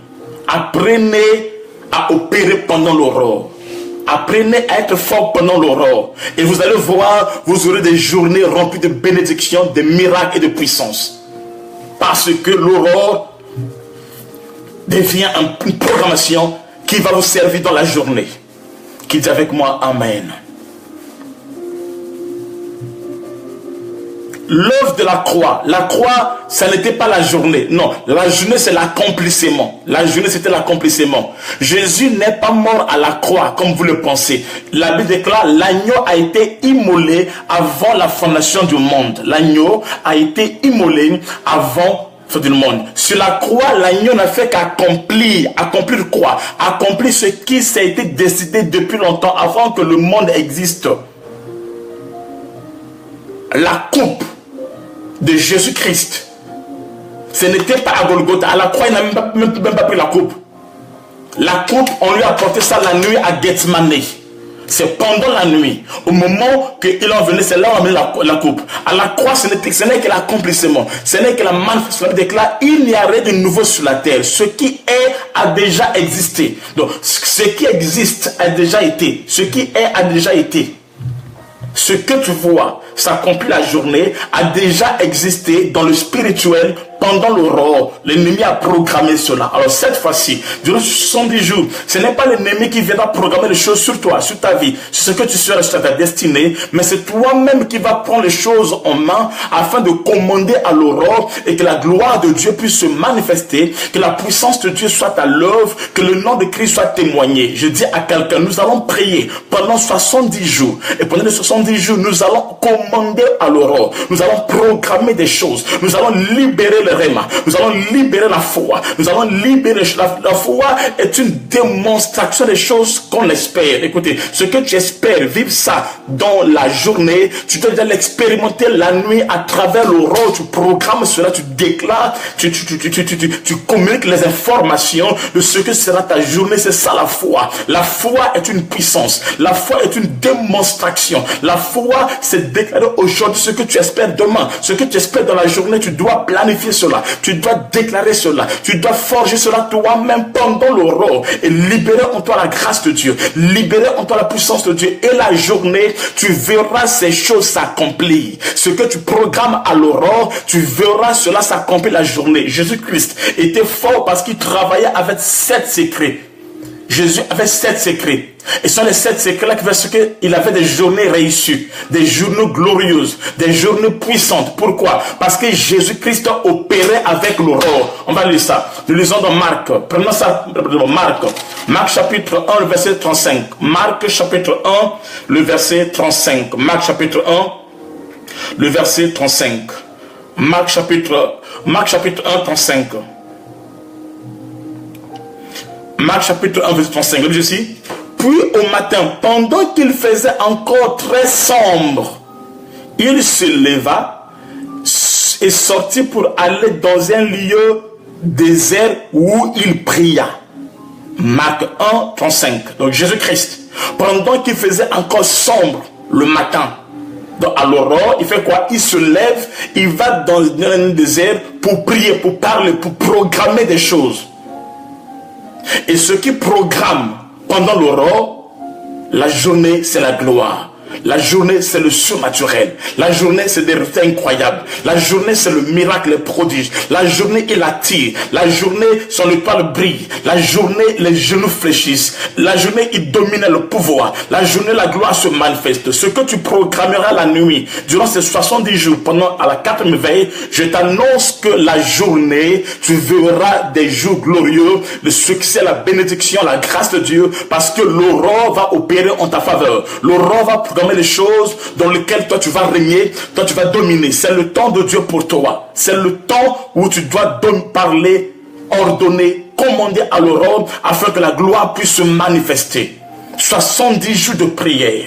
Speaker 1: Apprenez à opérer pendant l'aurore. Apprenez à être fort pendant l'aurore. Et vous allez voir, vous aurez des journées remplies de bénédictions, de miracles et de puissance. Parce que l'aurore devient une programmation qui va vous servir dans la journée. Qui dit avec moi Amen. l'œuvre de la croix, ça n'était pas la journée. Non, la journée c'est l'accomplissement. La journée c'était l'accomplissement. Jésus n'est pas mort à la croix comme vous le pensez. La Bible déclare, l'agneau a été immolé avant la fondation du monde. L'agneau a été immolé avant du monde. Sur la croix, l'agneau n'a fait qu'accomplir quoi? Accomplir ce qui s'est été décidé depuis longtemps, avant que le monde existe. La coupe de Jésus-Christ, ce n'était pas à Golgotha. À la croix, il n'a même pas pris la coupe. La coupe, on lui a apporté ça la nuit à Gethsemane. C'est pendant la nuit, au moment qu'il en venait, c'est là où on a mis la coupe. À la croix, ce n'est que l'accomplissement. Ce n'est que la manifestation. Il déclare, il n'y a rien de nouveau sur la terre. Ce qui est a déjà existé. Donc, ce qui existe a déjà été. Ce qui est a déjà été. Ce que tu vois s'accomplit la journée a déjà existé dans le spirituel pendant l'aurore. L'ennemi a programmé cela. Alors cette fois-ci, durant 70 jours, ce n'est pas l'ennemi qui viendra programmer les choses sur toi, sur ta vie, sur ce que tu seras, sur ta destinée, mais c'est toi-même qui vas prendre les choses en main afin de commander à l'aurore et que la gloire de Dieu puisse se manifester, que la puissance de Dieu soit à l'œuvre, que le nom de Christ soit témoigné. Je dis à quelqu'un, nous allons prier pendant 70 jours. Et pendant les 70 jours, nous allons commander à l'aurore. Nous allons programmer des choses. Nous allons libérer le réma. Nous allons libérer la foi. Nous allons libérer la foi est une démonstration des choses qu'on espère. Écoutez, ce que tu espères, vivre ça dans la journée, tu dois déjà l'expérimenter la nuit à travers l'aurore. Tu programmes cela, tu déclares, tu communiques les informations de ce que sera ta journée. C'est ça la foi. La foi est une puissance. La foi est une démonstration. La foi, c'est déclarer aujourd'hui ce que tu espères demain. Ce que tu espères dans la journée, tu dois planifier cela. Tu dois déclarer cela. Tu dois forger cela toi-même pendant l'aurore et libérer en toi la grâce de Dieu. Libérer en toi la puissance de Dieu. Et la journée, tu verras ces choses s'accomplir. Ce que tu programmes à l'aurore, tu verras cela s'accomplir la journée. Jésus-Christ était fort parce qu'il travaillait avec 7 secrets. Jésus avait 7 secrets. Et ce sont les 7 secrets-là qui font qu'il avait des journées réussies, des journées glorieuses, des journées puissantes. Pourquoi? Parce que Jésus-Christ a opéré avec l'aurore. On va lire ça. Nous lisons dans Marc. Prenons ça dans Marc. Marc chapitre 1, le verset 35. Marc chapitre 1, le verset 35. Marc chapitre 1, le verset 35. Marc chapitre 1, 35. Marc chapitre 1, verset 35. Je dis, puis au matin, pendant qu'il faisait encore très sombre, il se leva et sortit pour aller dans un lieu désert où il pria. Marc 1, 35. Donc Jésus-Christ, pendant qu'il faisait encore sombre le matin, donc à l'aurore, il fait quoi? Il se lève, il va dans un désert pour prier, pour parler, pour programmer des choses. Et ce qui programme pendant l'aurore, la journée c'est la gloire. La journée, c'est le surnaturel. La journée, c'est des résultats incroyables. La journée, c'est le miracle, le prodige. La journée, il attire. La journée, son étoile brille. La journée, les genoux fléchissent. La journée, il domine le pouvoir. La journée, la gloire se manifeste. Ce que tu programmeras la nuit, durant ces 70 jours, pendant à la 4e veille, je t'annonce que la journée, tu verras des jours glorieux, le succès, la bénédiction, la grâce de Dieu, parce que l'aurore va opérer en ta faveur. L'aurore va programmer les choses dans lesquelles toi tu vas régner, toi tu vas dominer. C'est le temps de Dieu pour toi. C'est le temps où tu dois parler, ordonner, commander à l'aurore afin que la gloire puisse se manifester. 70 jours de prière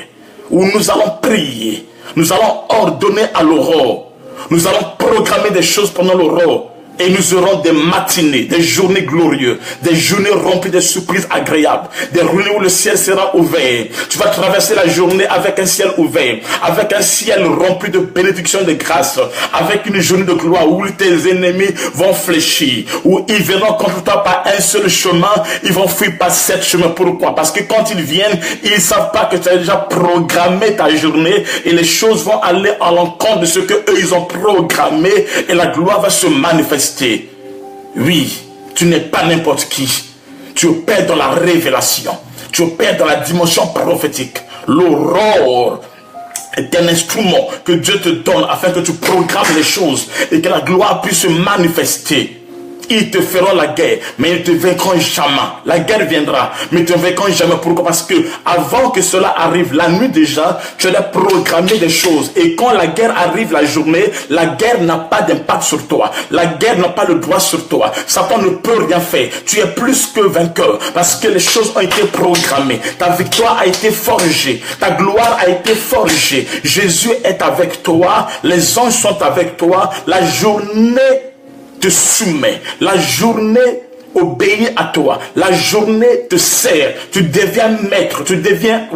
Speaker 1: où nous allons prier, nous allons ordonner à l'aurore, nous allons programmer des choses pendant l'aurore. Et nous aurons des matinées, des journées glorieuses, des journées remplies de surprises agréables, des journées où le ciel sera ouvert. Tu vas traverser la journée avec un ciel ouvert, avec un ciel rempli de bénédictions, de grâce, avec une journée de gloire où tes ennemis vont fléchir, où ils viendront contre toi par un seul chemin, ils vont fuir par 7 chemins. Pourquoi? Parce que quand ils viennent, ils ne savent pas que tu as déjà programmé ta journée et les choses vont aller à l'encontre de ce que eux ils ont programmé et la gloire va se manifester. Oui, tu n'es pas n'importe qui. Tu opères dans la révélation. Tu opères dans la dimension prophétique. L'aurore est un instrument que Dieu te donne afin que tu programmes les choses et que la gloire puisse se manifester. Ils te feront la guerre, mais ils ne te vaincront jamais. La guerre viendra, mais ils ne te vaincront jamais. Pourquoi? Parce que avant que cela arrive, la nuit déjà, tu as programmé des choses. Et quand la guerre arrive la journée, la guerre n'a pas d'impact sur toi. La guerre n'a pas le droit sur toi. Satan ne peut rien faire. Tu es plus que vainqueur parce que les choses ont été programmées. Ta victoire a été forgée. Ta gloire a été forgée. Jésus est avec toi. Les anges sont avec toi. La journée te soumet, la journée obéit à toi, la journée te sert, tu deviens maître, tu deviens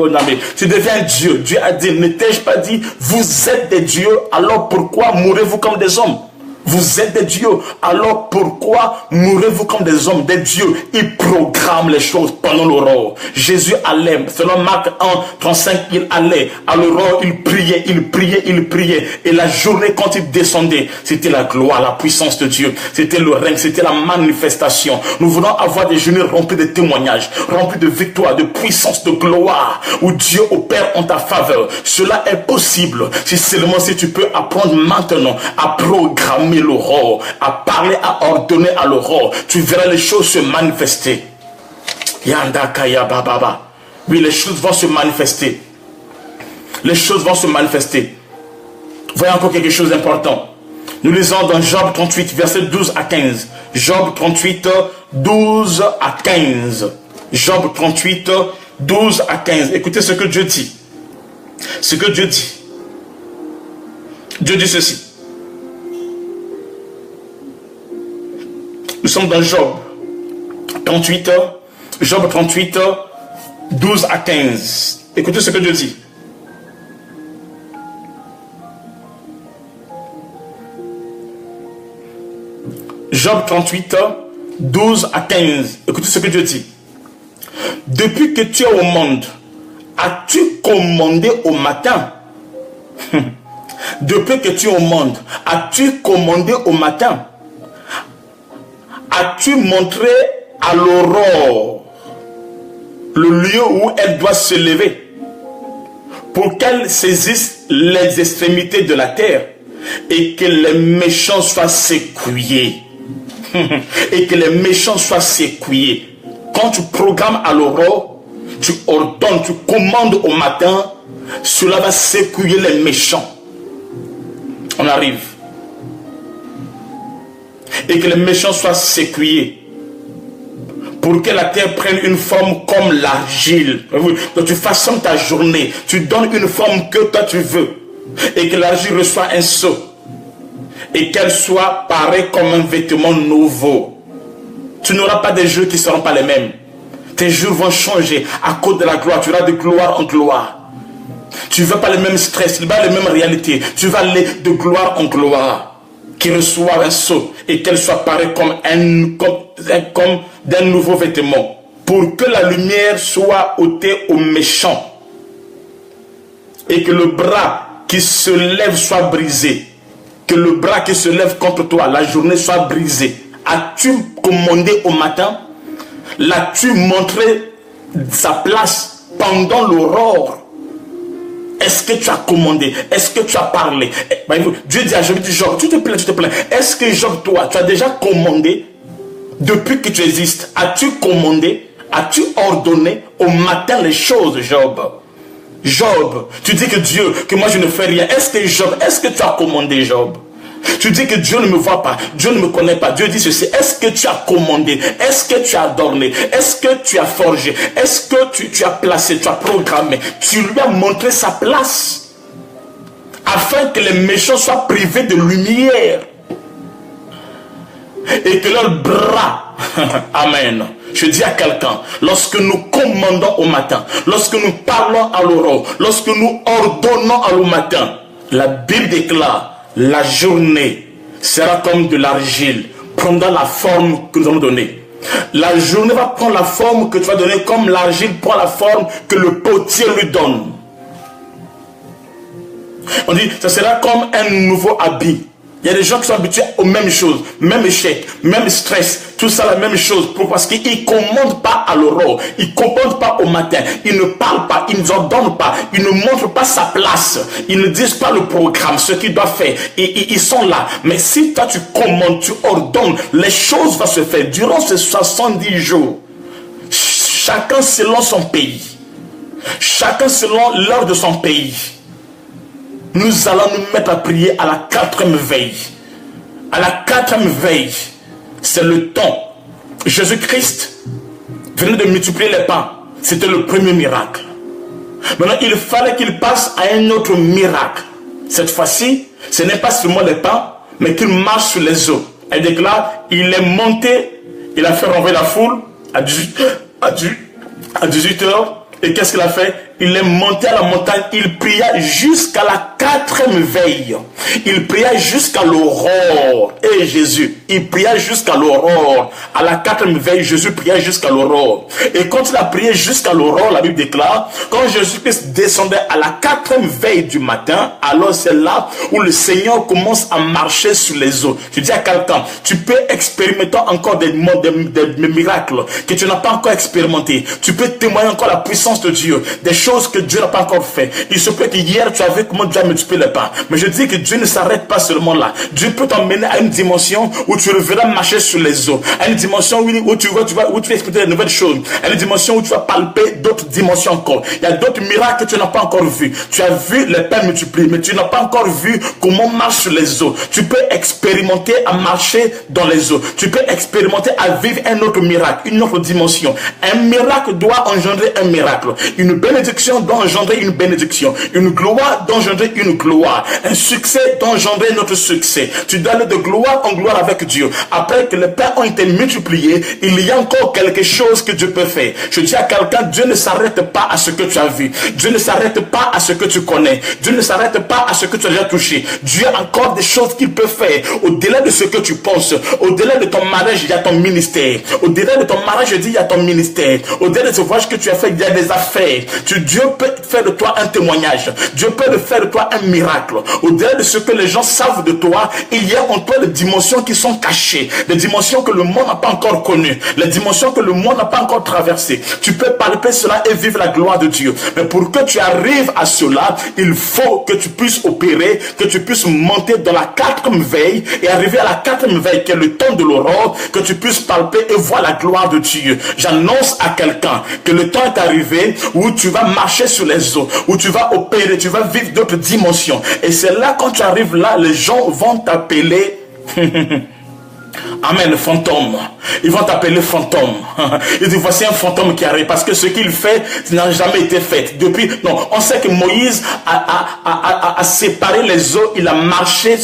Speaker 1: Dieu. Dieu a dit, ne t'ai-je pas dit, vous êtes des dieux, alors pourquoi mourrez-vous comme des hommes? Vous êtes des dieux, alors pourquoi mourrez-vous comme des hommes, des dieux? Il programme les choses pendant l'aurore. Jésus allait, selon Marc 1, 35, il allait à l'aurore, il priait. Et la journée, quand il descendait, c'était la gloire, la puissance de Dieu. C'était le règne, c'était la manifestation. Nous voulons avoir des journées remplies de témoignages, remplies de victoires, de puissance, de gloire, où Dieu opère en ta faveur. Cela est possible si seulement si tu peux apprendre maintenant à programmer l'aurore, à parler, à ordonner à l'aurore. Tu verras les choses se manifester. Yandakaya bababa. Oui, les choses vont se manifester. Les choses vont se manifester. Voyons encore quelque chose d'important. Nous lisons dans Job 38, versets 12 à 15. Job 38, 12 à 15. Job 38, 12 à 15. Écoutez ce que Dieu dit. Ce que Dieu dit. Dieu dit ceci. Nous sommes dans Job 38, 12 à 15. Écoutez ce que Dieu dit. Job 38, 12 à 15. Écoutez ce que Dieu dit. Depuis que tu es au monde, as-tu commandé au matin? Depuis que tu es au monde, as-tu commandé au matin? As-tu montré à l'aurore le lieu où elle doit se lever pour qu'elle saisisse les extrémités de la terre et que les méchants soient secoués? Et que les méchants soient secoués. Quand tu programmes à l'aurore, tu ordonnes, tu commandes au matin, cela va secouer les méchants. On arrive. Et que les méchants soient secoués. Pour que la terre prenne une forme comme l'argile. Donc tu façonnes ta journée. Tu donnes une forme que toi tu veux. Et que l'argile reçoit un sceau. Et qu'elle soit pareille comme un vêtement nouveau. Tu n'auras pas des jours qui ne seront pas les mêmes. Tes jours vont changer à cause de la gloire. Tu auras de gloire en gloire. Tu ne veux pas les mêmes stress, tu ne veux pas les mêmes réalités. Tu vas aller de gloire en gloire. Qui reçoit un sceau et qu'elle soit pareille comme d'un nouveau vêtement. Pour que la lumière soit ôtée aux méchants. Et que le bras qui se lève soit brisé. Que le bras qui se lève contre toi, la journée soit brisée. As-tu commandé au matin? L'as-tu montré sa place pendant l'aurore? Est-ce que tu as commandé? Est-ce que tu as parlé? Dieu dit à Job, Job, tu te plains. Est-ce que Job, toi, tu as déjà commandé depuis que tu existes? As-tu commandé? As-tu ordonné au matin les choses, Job? Job, tu dis que Dieu, que moi je ne fais rien. Est-ce que Job, est-ce que tu as commandé, Job? Tu dis que Dieu ne me voit pas, Dieu ne me connaît pas. Dieu dit ceci, est-ce que tu as commandé? Est-ce que tu as ordonné? Est-ce que tu as forgé? Est-ce que tu as placé, tu as programmé? Tu lui as montré sa place afin que les méchants soient privés de lumière et que leur bras, amen. Je dis à quelqu'un, lorsque nous commandons au matin, lorsque nous parlons à l'aurore, lorsque nous ordonnons à le matin, la Bible déclare, la journée sera comme de l'argile, prendra la forme que nous allons donner. La journée va prendre la forme que tu vas donner, comme l'argile prend la forme que le potier lui donne. On dit, ça sera comme un nouveau habit. Il y a des gens qui sont habitués aux mêmes choses, même échec, même stress, tout ça la même chose. Pourquoi? Parce qu'ils ne commandent pas à l'aurore, ils ne commandent pas au matin, ils ne parlent pas, ils ne ordonnent pas, ils ne montrent pas sa place, ils ne disent pas le programme, ce qu'ils doivent faire. Ils sont là. Mais si toi tu commandes, tu ordonnes, les choses vont se faire durant ces 70 jours. Chacun selon son pays, chacun selon l'heure de son pays. Nous allons nous mettre à prier à la 4e veille. À la 4e veille, c'est le temps. Jésus-Christ venait de multiplier les pains. C'était le premier miracle. Maintenant, il fallait qu'il passe à un autre miracle. Cette fois-ci, ce n'est pas seulement les pains, mais qu'il marche sur les eaux. Elle déclare, il est monté, il a fait renverser la foule à 18 heures. Et qu'est-ce qu'il a fait? Il est monté à la montagne, il pria jusqu'à la 4e veille. Il pria jusqu'à l'aurore. Et Jésus, il pria jusqu'à l'aurore. À la 4e veille, Jésus pria jusqu'à l'aurore. Et quand il a prié jusqu'à l'aurore, la Bible déclare, quand Jésus-Christ descendait à la 4e veille du matin, alors c'est là où le Seigneur commence à marcher sur les eaux. Je dis à quelqu'un, tu peux expérimenter encore des miracles que tu n'as pas encore expérimenté. Tu peux témoigner encore la puissance de Dieu, des choses que Dieu n'a pas encore fait. Il se peut que hier tu as vu comment Dieu a multiplié les pains. Mais je dis que Dieu ne s'arrête pas seulement là. Dieu peut t'emmener à une dimension où tu reverras marcher sur les eaux. À une dimension où tu vas expérimenter de nouvelles choses. À une dimension où tu vas palper d'autres dimensions encore. Il y a d'autres miracles que tu n'as pas encore vus. Tu as vu les pains multipliés, mais tu n'as pas encore vu comment marche sur les eaux. Tu peux expérimenter à marcher dans les eaux. Tu peux expérimenter à vivre un autre miracle, une autre dimension. Un miracle doit engendrer un miracle. Une bénédiction doit engendrer une bénédiction. Une gloire doit engendrer une gloire. Un succès doit engendrer notre succès. Tu dois aller de gloire en gloire avec Dieu. Après que les pains ont été multipliés, il y a encore quelque chose que Dieu peut faire. Je dis à quelqu'un, Dieu ne s'arrête pas à ce que tu as vu. Dieu ne s'arrête pas à ce que tu connais. Dieu ne s'arrête pas à ce que tu as déjà touché. Dieu a encore des choses qu'il peut faire. Au-delà de ce que tu penses. Au-delà de ton mariage, il y a ton ministère. Au-delà de ton mariage, je dis, il y a ton ministère. Au-delà de ce voyage que tu as fait, il y a des affaires. Dieu peut faire de toi un témoignage. Dieu peut faire de toi un miracle. Au-delà de ce que les gens savent de toi, il y a en toi des dimensions qui sont cachées. Des dimensions que le monde n'a pas encore connues. Les dimensions que le monde n'a pas encore traversées. Tu peux palper cela et vivre la gloire de Dieu. Mais pour que tu arrives à cela, il faut que tu puisses opérer, que tu puisses monter dans la 4e veille et arriver à la 4e veille qui est le temps de l'aurore, que tu puisses palper et voir la gloire de Dieu. J'annonce à quelqu'un que le temps est arrivé où tu vas marcher sur les eaux, où tu vas opérer, tu vas vivre d'autres dimensions. Et c'est là, quand tu arrives là, les gens vont t'appeler Amen, fantôme. Ils vont t'appeler fantôme. Ils disent, voici un fantôme qui arrive. Parce que ce qu'il fait n'a jamais été fait. Depuis, non, on sait que Moïse a séparé les eaux. Il a marché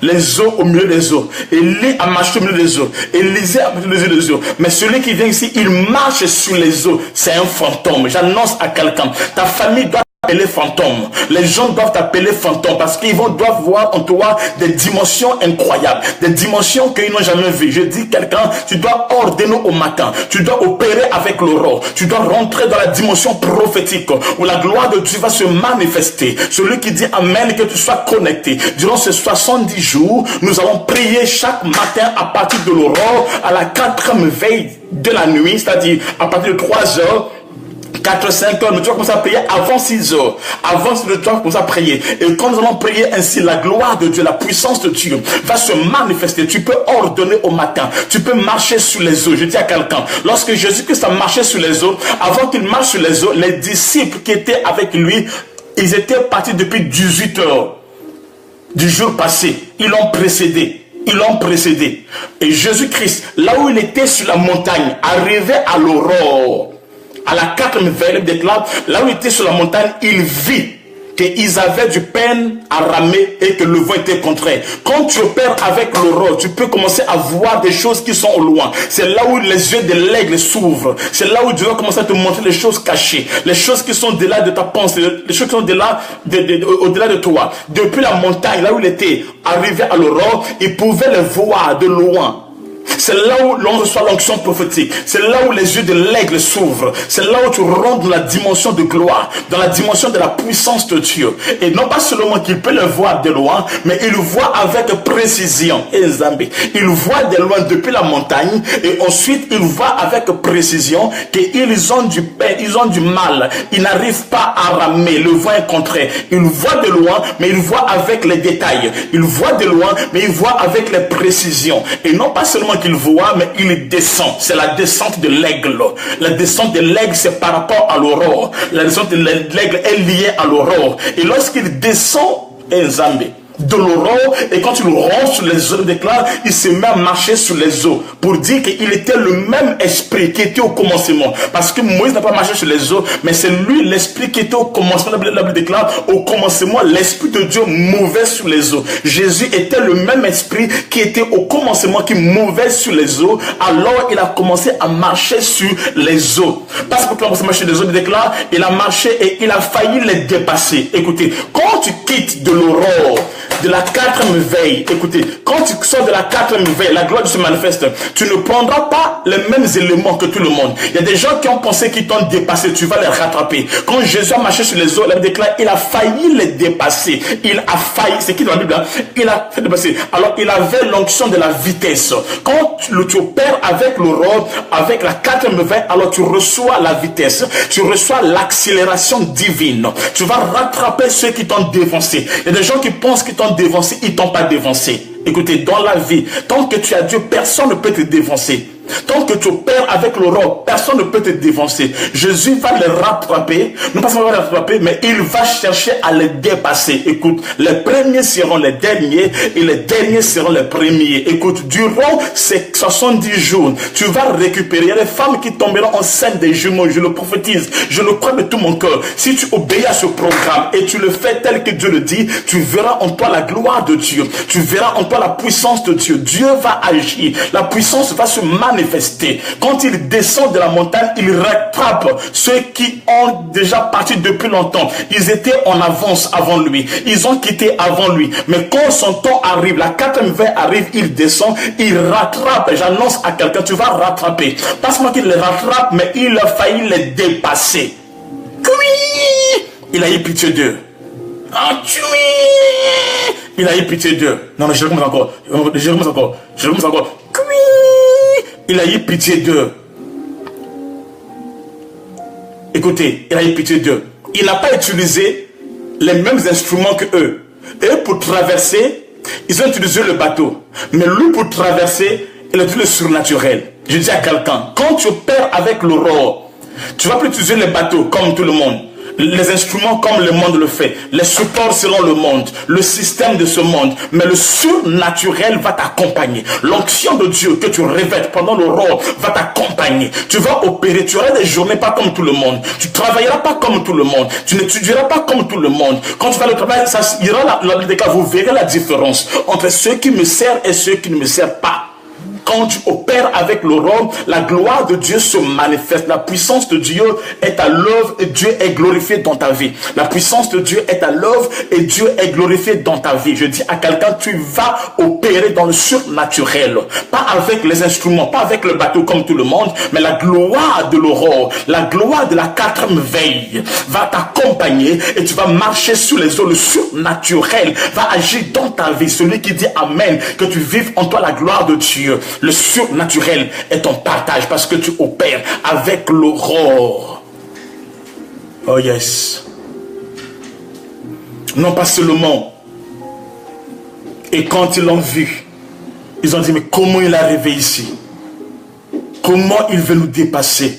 Speaker 1: les eaux au milieu des eaux. Élie a marché au milieu des eaux. Élisée a marché au milieu des eaux. Mais celui qui vient ici, il marche sur les eaux. C'est un fantôme. J'annonce à quelqu'un. Ta famille doit t'appeler fantôme. Les gens doivent t'appeler fantôme parce qu'ils doivent voir en toi des dimensions incroyables, des dimensions qu'ils n'ont jamais vues. Je dis quelqu'un, tu dois ordonner au matin, tu dois opérer avec l'aurore, tu dois rentrer dans la dimension prophétique où la gloire de Dieu va se manifester. Celui qui dit Amen, que tu sois connecté. Durant ces 70 jours, nous allons prier chaque matin à partir de l'aurore à la 4e veille de la nuit, c'est-à-dire à partir de 3 heures. 4-5 heures, nous devons commencer à prier avant 6 heures. Avant 6 heures, nous devons commencer à prier. Et quand nous allons prier ainsi, la gloire de Dieu, la puissance de Dieu va se manifester. Tu peux ordonner au matin. Tu peux marcher sur les eaux. Je dis à quelqu'un, lorsque Jésus-Christ a marché sur les eaux, avant qu'il marche sur les eaux, les disciples qui étaient avec lui, ils étaient partis depuis 18 heures du jour passé. Ils l'ont précédé. Ils l'ont précédé. Et Jésus-Christ, là où il était sur la montagne, arrivait à l'aurore. À la 4e veille, il déclare, là où il était sur la montagne, il vit qu'ils avaient du peine à ramer et que le vent était contraire. Quand tu opères avec l'aurore, tu peux commencer à voir des choses qui sont au loin. C'est là où les yeux de l'aigle s'ouvrent. C'est là où Dieu va commencer à te montrer les choses cachées, les choses qui sont au-delà de ta pensée, les choses qui sont au-delà de toi. Depuis la montagne, là où il était arrivé à l'aurore, il pouvait les voir de loin. C'est là où l'on reçoit l'onction prophétique. C'est là où les yeux de l'aigle s'ouvrent. C'est là où tu rentres dans la dimension de gloire, dans la dimension de la puissance de Dieu. Et non pas seulement qu'il peut le voir de loin, mais il voit avec précision. Il voit de loin depuis la montagne et ensuite il voit avec précision qu'ils ont du pain, ils ont du mal. Ils n'arrivent pas à ramer. Le vent est contraire. Il voit de loin, mais il voit avec les détails. Il voit de loin, mais il voit avec les précisions. Et non pas seulement qu'il voit, mais il descend. C'est la descente de l'aigle. La descente de l'aigle, c'est par rapport à l'aurore. La descente de l'aigle est liée à l'aurore. Et lorsqu'il descend, de l'aurore, et quand il rentre sur les eaux, déclare, il se met à marcher sur les eaux pour dire qu'il était le même esprit qui était au commencement, parce que Moïse n'a pas marché sur les eaux, mais c'est lui l'esprit qui était au commencement. La Bible déclare, au commencement l'esprit de Dieu mouvait sur les eaux. Jésus était le même esprit qui était au commencement, qui mouvait sur les eaux. Alors il a commencé à marcher sur les eaux. Parce que quand il a commencé à marcher sur les eaux, il déclare, il a marché et il a failli les dépasser. Écoutez, quand tu quittes de l'aurore, de la quatrième veille, écoutez, quand tu sors de la quatrième veille, la gloire se manifeste, tu ne prendras pas les mêmes éléments que tout le monde. Il y a des gens qui ont pensé qu'ils t'ont dépassé, tu vas les rattraper. Quand Jésus a marché sur les eaux, la Bible déclare, il a failli les dépasser. Il a failli, c'est qui dans la Bible là? Il a fait dépasser. Alors il avait l'onction de la vitesse. Quand tu opères avec l'aurore, avec la quatrième veille, alors tu reçois la vitesse, tu reçois l'accélération divine. Tu vas rattraper ceux qui t'ont dévancé. Il y a des gens qui pensent qu'ils t'ont dévancé, ils t'ont pas dévancé. Écoutez, dans la vie, tant que tu as Dieu, personne ne peut te dévancer. Tant que tu opères avec l'aurore, personne ne peut te dévancer. Jésus va les rattraper, non pas seulement les rattraper, mais il va chercher à les dépasser. Écoute, les premiers seront les derniers et les derniers seront les premiers. Écoute, durant ces 70 jours, tu vas récupérer. Il y a des femmes qui tomberont enceintes des jumeaux, je le prophétise, je le crois de tout mon cœur. Si tu obéis à ce programme et tu le fais tel que Dieu le dit, tu verras en toi la gloire de Dieu. Tu verras en toi la puissance de Dieu. Dieu va agir. La puissance va se manifester. Quand il descend de la montagne, il rattrape ceux qui ont déjà parti depuis longtemps. Ils étaient en avance avant lui. Ils ont quitté avant lui. Mais quand son temps arrive, la quatrième veille arrive, il descend, il rattrape. J'annonce à quelqu'un, tu vas rattraper. Pas seulement qu'il les rattrape, mais il a failli les dépasser. Il a eu pitié d'eux. Il a eu pitié d'eux. Non, mais je recommence encore. Je recommence encore. Il a eu pitié d'eux. Écoutez, il a eu pitié d'eux. Il n'a pas utilisé les mêmes instruments que eux. Eux, pour traverser, ils ont utilisé le bateau. Mais lui, pour traverser, il a utilisé le surnaturel. Je dis à quelqu'un, quand tu opères avec l'aurore, tu vas plus utiliser les bateaux comme tout le monde. Les instruments comme le monde le fait. Les supports selon le monde. Le système de ce monde. Mais le surnaturel va t'accompagner. L'onction de Dieu que tu revêtes pendant l'aurore va t'accompagner. Tu vas opérer. Tu auras des journées pas comme tout le monde. Tu travailleras pas comme tout le monde. Tu n'étudieras pas comme tout le monde. Quand tu vas le travail, ça ira vous verrez la différence entre ceux qui me servent et ceux qui ne me servent pas. Quand tu opères avec l'aurore, la gloire de Dieu se manifeste. La puissance de Dieu est à l'œuvre et Dieu est glorifié dans ta vie. La puissance de Dieu est à l'œuvre et Dieu est glorifié dans ta vie. Je dis à quelqu'un, tu vas opérer dans le surnaturel. Pas avec les instruments, pas avec le bateau comme tout le monde, mais la gloire de l'aurore, la gloire de la quatrième veille va t'accompagner et tu vas marcher sur les eaux. Le surnaturel va agir dans ta vie. Celui qui dit Amen, que tu vives en toi la gloire de Dieu. Le surnaturel est ton partage parce que tu opères avec l'aurore. Oh yes. Non pas seulement. Et quand ils l'ont vu, ils ont dit, mais comment il est arrivé ici? Comment il veut nous dépasser?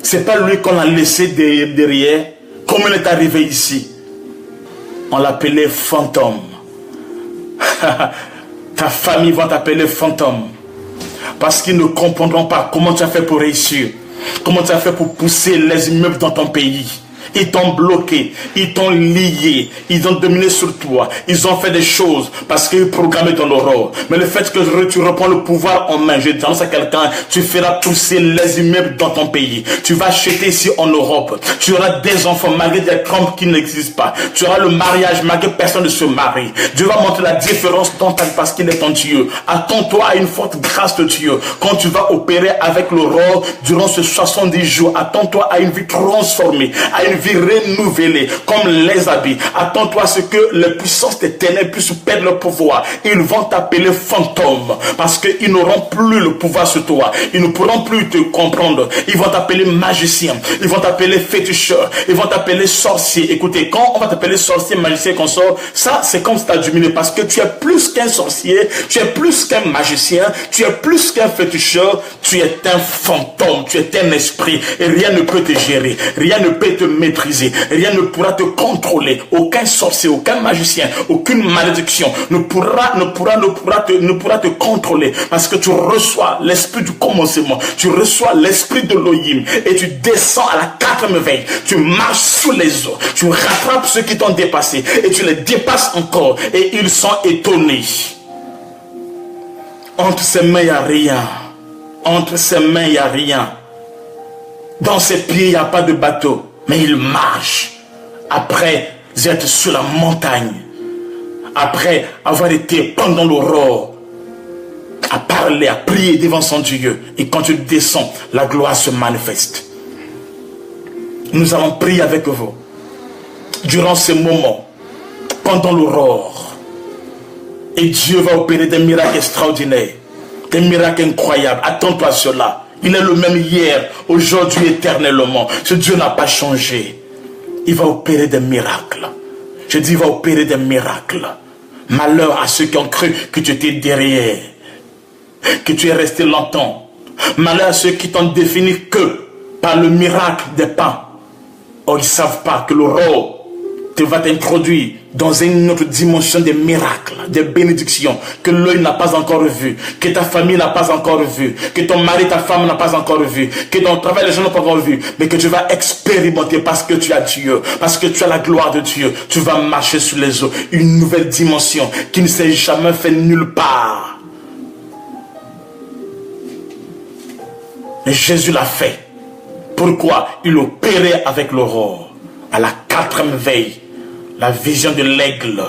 Speaker 1: C'est pas lui qu'on a laissé derrière. Comment il est arrivé ici? On l'appelait fantôme. Ta famille va t'appeler fantôme. Parce qu'ils ne comprendront pas comment tu as fait pour réussir. Comment tu as fait pour pousser les immeubles dans ton pays. Ils t'ont bloqué, ils t'ont lié, ils ont dominé sur toi, ils ont fait des choses parce qu'ils programmaient ton aurore. Mais le fait que tu reprends le pouvoir en main, je dis à quelqu'un, tu feras pousser les immeubles dans ton pays. Tu vas acheter ici en Europe. Tu auras des enfants malgré des trompes qui n'existent pas. Tu auras le mariage malgré personne ne se marie. Dieu va montrer la différence dans ta vie parce qu'il est ton Dieu. Attends-toi à une forte grâce de Dieu. Quand tu vas opérer avec l'aurore durant ces 70 jours, attends-toi à une vie transformée, à une vie renouvelée, comme les habits. Attends-toi à ce que les puissances des ténèbres puissent perdre leur pouvoir. Ils vont t'appeler fantôme parce qu'ils n'auront plus le pouvoir sur toi. Ils ne pourront plus te comprendre. Ils vont t'appeler magicien. Ils vont t'appeler féticheur. Ils vont t'appeler sorcier. Écoutez, quand on va t'appeler sorcier, magicien, consort, ça c'est comme si tu as diminué parce que tu es plus qu'un sorcier, tu es plus qu'un magicien, tu es plus qu'un féticheur, tu es un fantôme, tu es un esprit et rien ne peut te gérer, rien ne peut te maîtriser, rien ne pourra te contrôler. Aucun sorcier, aucun magicien, aucune malédiction ne pourra te contrôler parce que tu reçois l'esprit du commencement, tu reçois l'esprit de l'Oïm et tu descends à la 4e veille, tu marches sous les eaux, tu rattrapes ceux qui t'ont dépassé et tu les dépasses encore et ils sont étonnés. Entre ses mains il n'y a rien, entre ses mains il n'y a rien, dans ses pieds il n'y a pas de bateau, mais il marche après être sur la montagne, après avoir été pendant l'aurore à parler, à prier devant son Dieu. Et quand tu descends, la gloire se manifeste. Nous allons prier avec vous durant ce moment, pendant l'aurore. Et Dieu va opérer des miracles extraordinaires, des miracles incroyables. Attends-toi à cela. Il est le même hier, aujourd'hui, éternellement. Ce Dieu n'a pas changé. Il va opérer des miracles. Je dis, il va opérer des miracles. Malheur à ceux qui ont cru que tu étais derrière, que tu es resté longtemps. Malheur à ceux qui t'ont défini que par le miracle des pains. Or, ils ne savent pas que l'aurore te va t'introduire dans une autre dimension des miracles, des bénédictions que l'œil n'a pas encore vu, que ta famille n'a pas encore vu, que ton mari, ta femme n'a pas encore vu, que ton travail, les gens n'ont pas encore vu, mais que tu vas expérimenter parce que tu as Dieu, parce que tu as la gloire de Dieu. Tu vas marcher sur les eaux, une nouvelle dimension qui ne s'est jamais fait nulle part. Mais Jésus l'a fait. Pourquoi? Il opérait avec l'aurore. À la 4e veille, la vision de l'aigle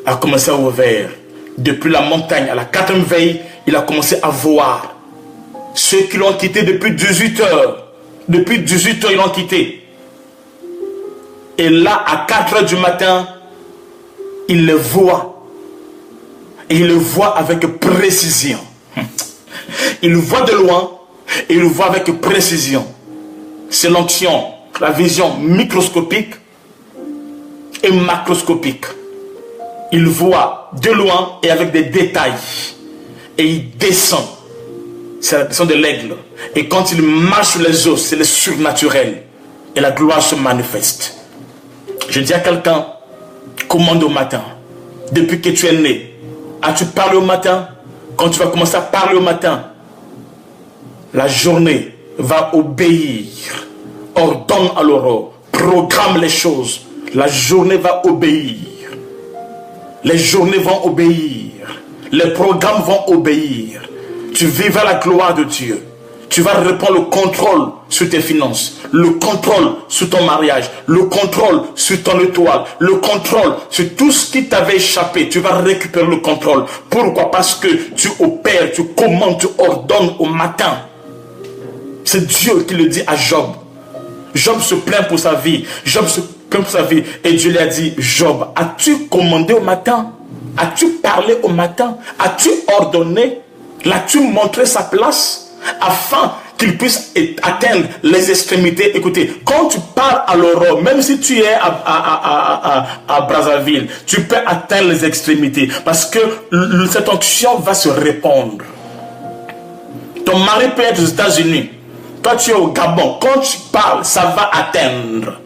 Speaker 1: a commencé à ouvrir. Depuis la montagne, à la 4e veille, il a commencé à voir ceux qui l'ont quitté depuis 18 heures. Depuis 18 heures, ils l'ont quitté. Et là, à 4 heures du matin, il le voit. Et il le voit avec précision. Il le voit de loin et il le voit avec précision. C'est l'onction, la vision microscopique et macroscopique. Il voit de loin et avec des détails. Et il descend. C'est la descente de l'aigle. Et quand il marche sur les eaux, c'est le surnaturel. Et la gloire se manifeste. Je dis à quelqu'un, commande au matin. Depuis que tu es né, as-tu parlé au matin? Quand tu vas commencer à parler au matin, la journée va obéir. Ordonne à l'aurore. Programme les choses. La journée va obéir. Les journées vont obéir. Les programmes vont obéir. Tu vivras la gloire de Dieu. Tu vas reprendre le contrôle sur tes finances, le contrôle sur ton mariage, le contrôle sur ton étoile, le contrôle sur tout ce qui t'avait échappé. Tu vas récupérer le contrôle. Pourquoi? Parce que tu opères, tu commandes, tu ordonnes au matin. C'est Dieu qui le dit à Job. Job se plaint pour sa vie. Job se plaint pour sa vie. Et Dieu lui a dit, Job, as-tu commandé au matin? As-tu parlé au matin? As-tu ordonné? L'as-tu montré sa place? Afin qu'il puisse atteindre les extrémités. Écoutez, quand tu parles à l'aurore, même si tu es à Brazzaville, tu peux atteindre les extrémités. Parce que cette onction va se répandre. Ton mari peut être aux États-Unis. Toi, tu es au Gabon. Quand tu parles, ça va atteindre.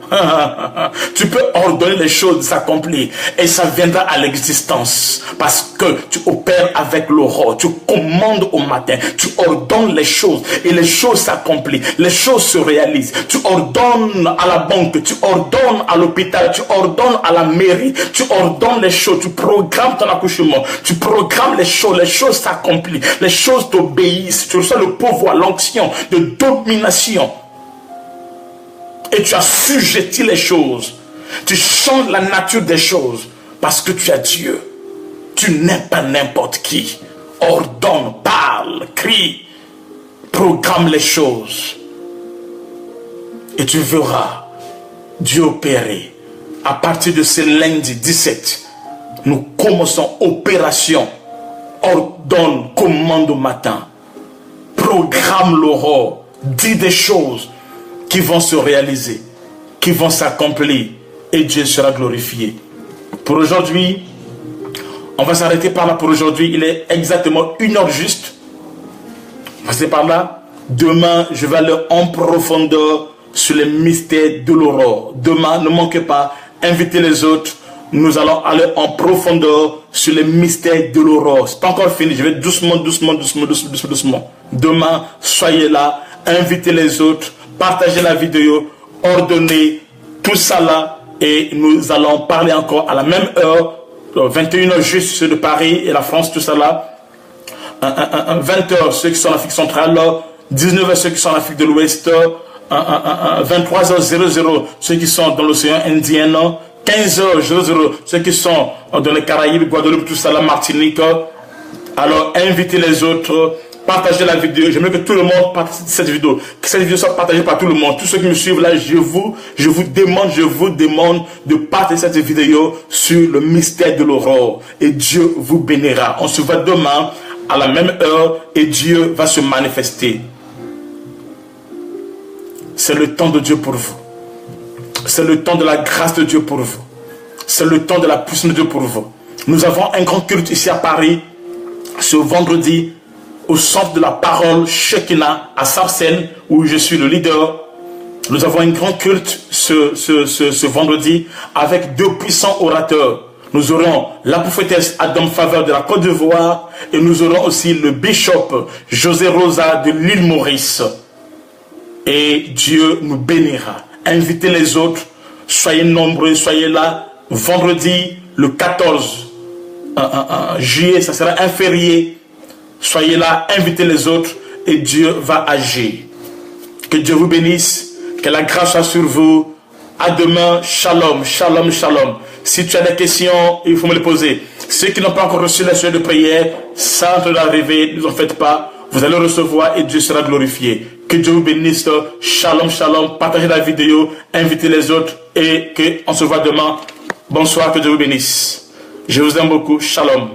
Speaker 1: Tu peux ordonner les choses de s'accomplir et ça viendra à l'existence parce que tu opères avec l'aurore, tu commandes au matin, tu ordonnes les choses et les choses s'accomplissent, les choses se réalisent. Tu ordonnes à la banque, tu ordonnes à l'hôpital, tu ordonnes à la mairie, tu ordonnes les choses, tu programmes ton accouchement, tu programmes les choses s'accomplissent, les choses t'obéissent, tu reçois le pouvoir, l'onction de domination. Et tu assujettis les choses. Tu changes la nature des choses parce que tu as Dieu. Tu n'es pas n'importe qui. Ordonne, parle, crie, programme les choses. Et tu verras Dieu opérer. À partir de ce lundi 17, nous commençons opération. Ordonne, commande au matin. Programme l'aurore. Dis des choses qui vont se réaliser, qui vont s'accomplir, et Dieu sera glorifié. Pour aujourd'hui, on va s'arrêter par là pour aujourd'hui. Il est exactement 1 heure juste. On va s'arrêter par là. Demain, je vais aller en profondeur sur les mystères de l'aurore. Demain, ne manquez pas, invitez les autres. Nous allons aller en profondeur sur les mystères de l'aurore. C'est pas encore fini, je vais doucement. Demain, soyez là, invitez les autres. Partagez la vidéo, ordonnez tout ça là et nous allons parler encore à la même heure, 21h juste ceux de Paris et la France, tout ça là, 20h ceux qui sont en Afrique centrale, 19h ceux qui sont en Afrique de l'Ouest, 23h00 ceux qui sont dans l'océan Indien, 15h00 ceux qui sont dans les Caraïbes, Guadeloupe, tout ça là, Martinique. Alors invitez les autres. Partagez la vidéo. J'aimerais que tout le monde partage cette vidéo. Que cette vidéo soit partagée par tout le monde. Tous ceux qui me suivent là, je vous demande de partager cette vidéo sur le mystère de l'aurore. Et Dieu vous bénira. On se voit demain à la même heure et Dieu va se manifester. C'est le temps de Dieu pour vous. C'est le temps de la grâce de Dieu pour vous. C'est le temps de la puissance de Dieu pour vous. Nous avons un grand culte ici à Paris ce vendredi au centre de la parole Shekinah à Sarcelles où je suis le leader. Nous avons un grand culte ce vendredi avec 2 puissants orateurs. Nous aurons la prophétesse Adam Faveur de la Côte d'Ivoire et nous aurons aussi le bishop José Rosa de l'île Maurice. Et Dieu nous bénira. Invitez les autres, soyez nombreux, soyez là. Vendredi le 14 juillet, ça sera un férié. Soyez là, invitez les autres et Dieu va agir. Que Dieu vous bénisse, que la grâce soit sur vous. À demain, shalom, shalom, shalom. Si tu as des questions, il faut me les poser. Ceux qui n'ont pas encore reçu la suite de prière, ça entre d'arriver, ne vous en faites pas. Vous allez recevoir et Dieu sera glorifié. Que Dieu vous bénisse. Shalom, shalom. Partagez la vidéo, invitez les autres et qu'on se voit demain. Bonsoir, que Dieu vous bénisse. Je vous aime beaucoup. Shalom.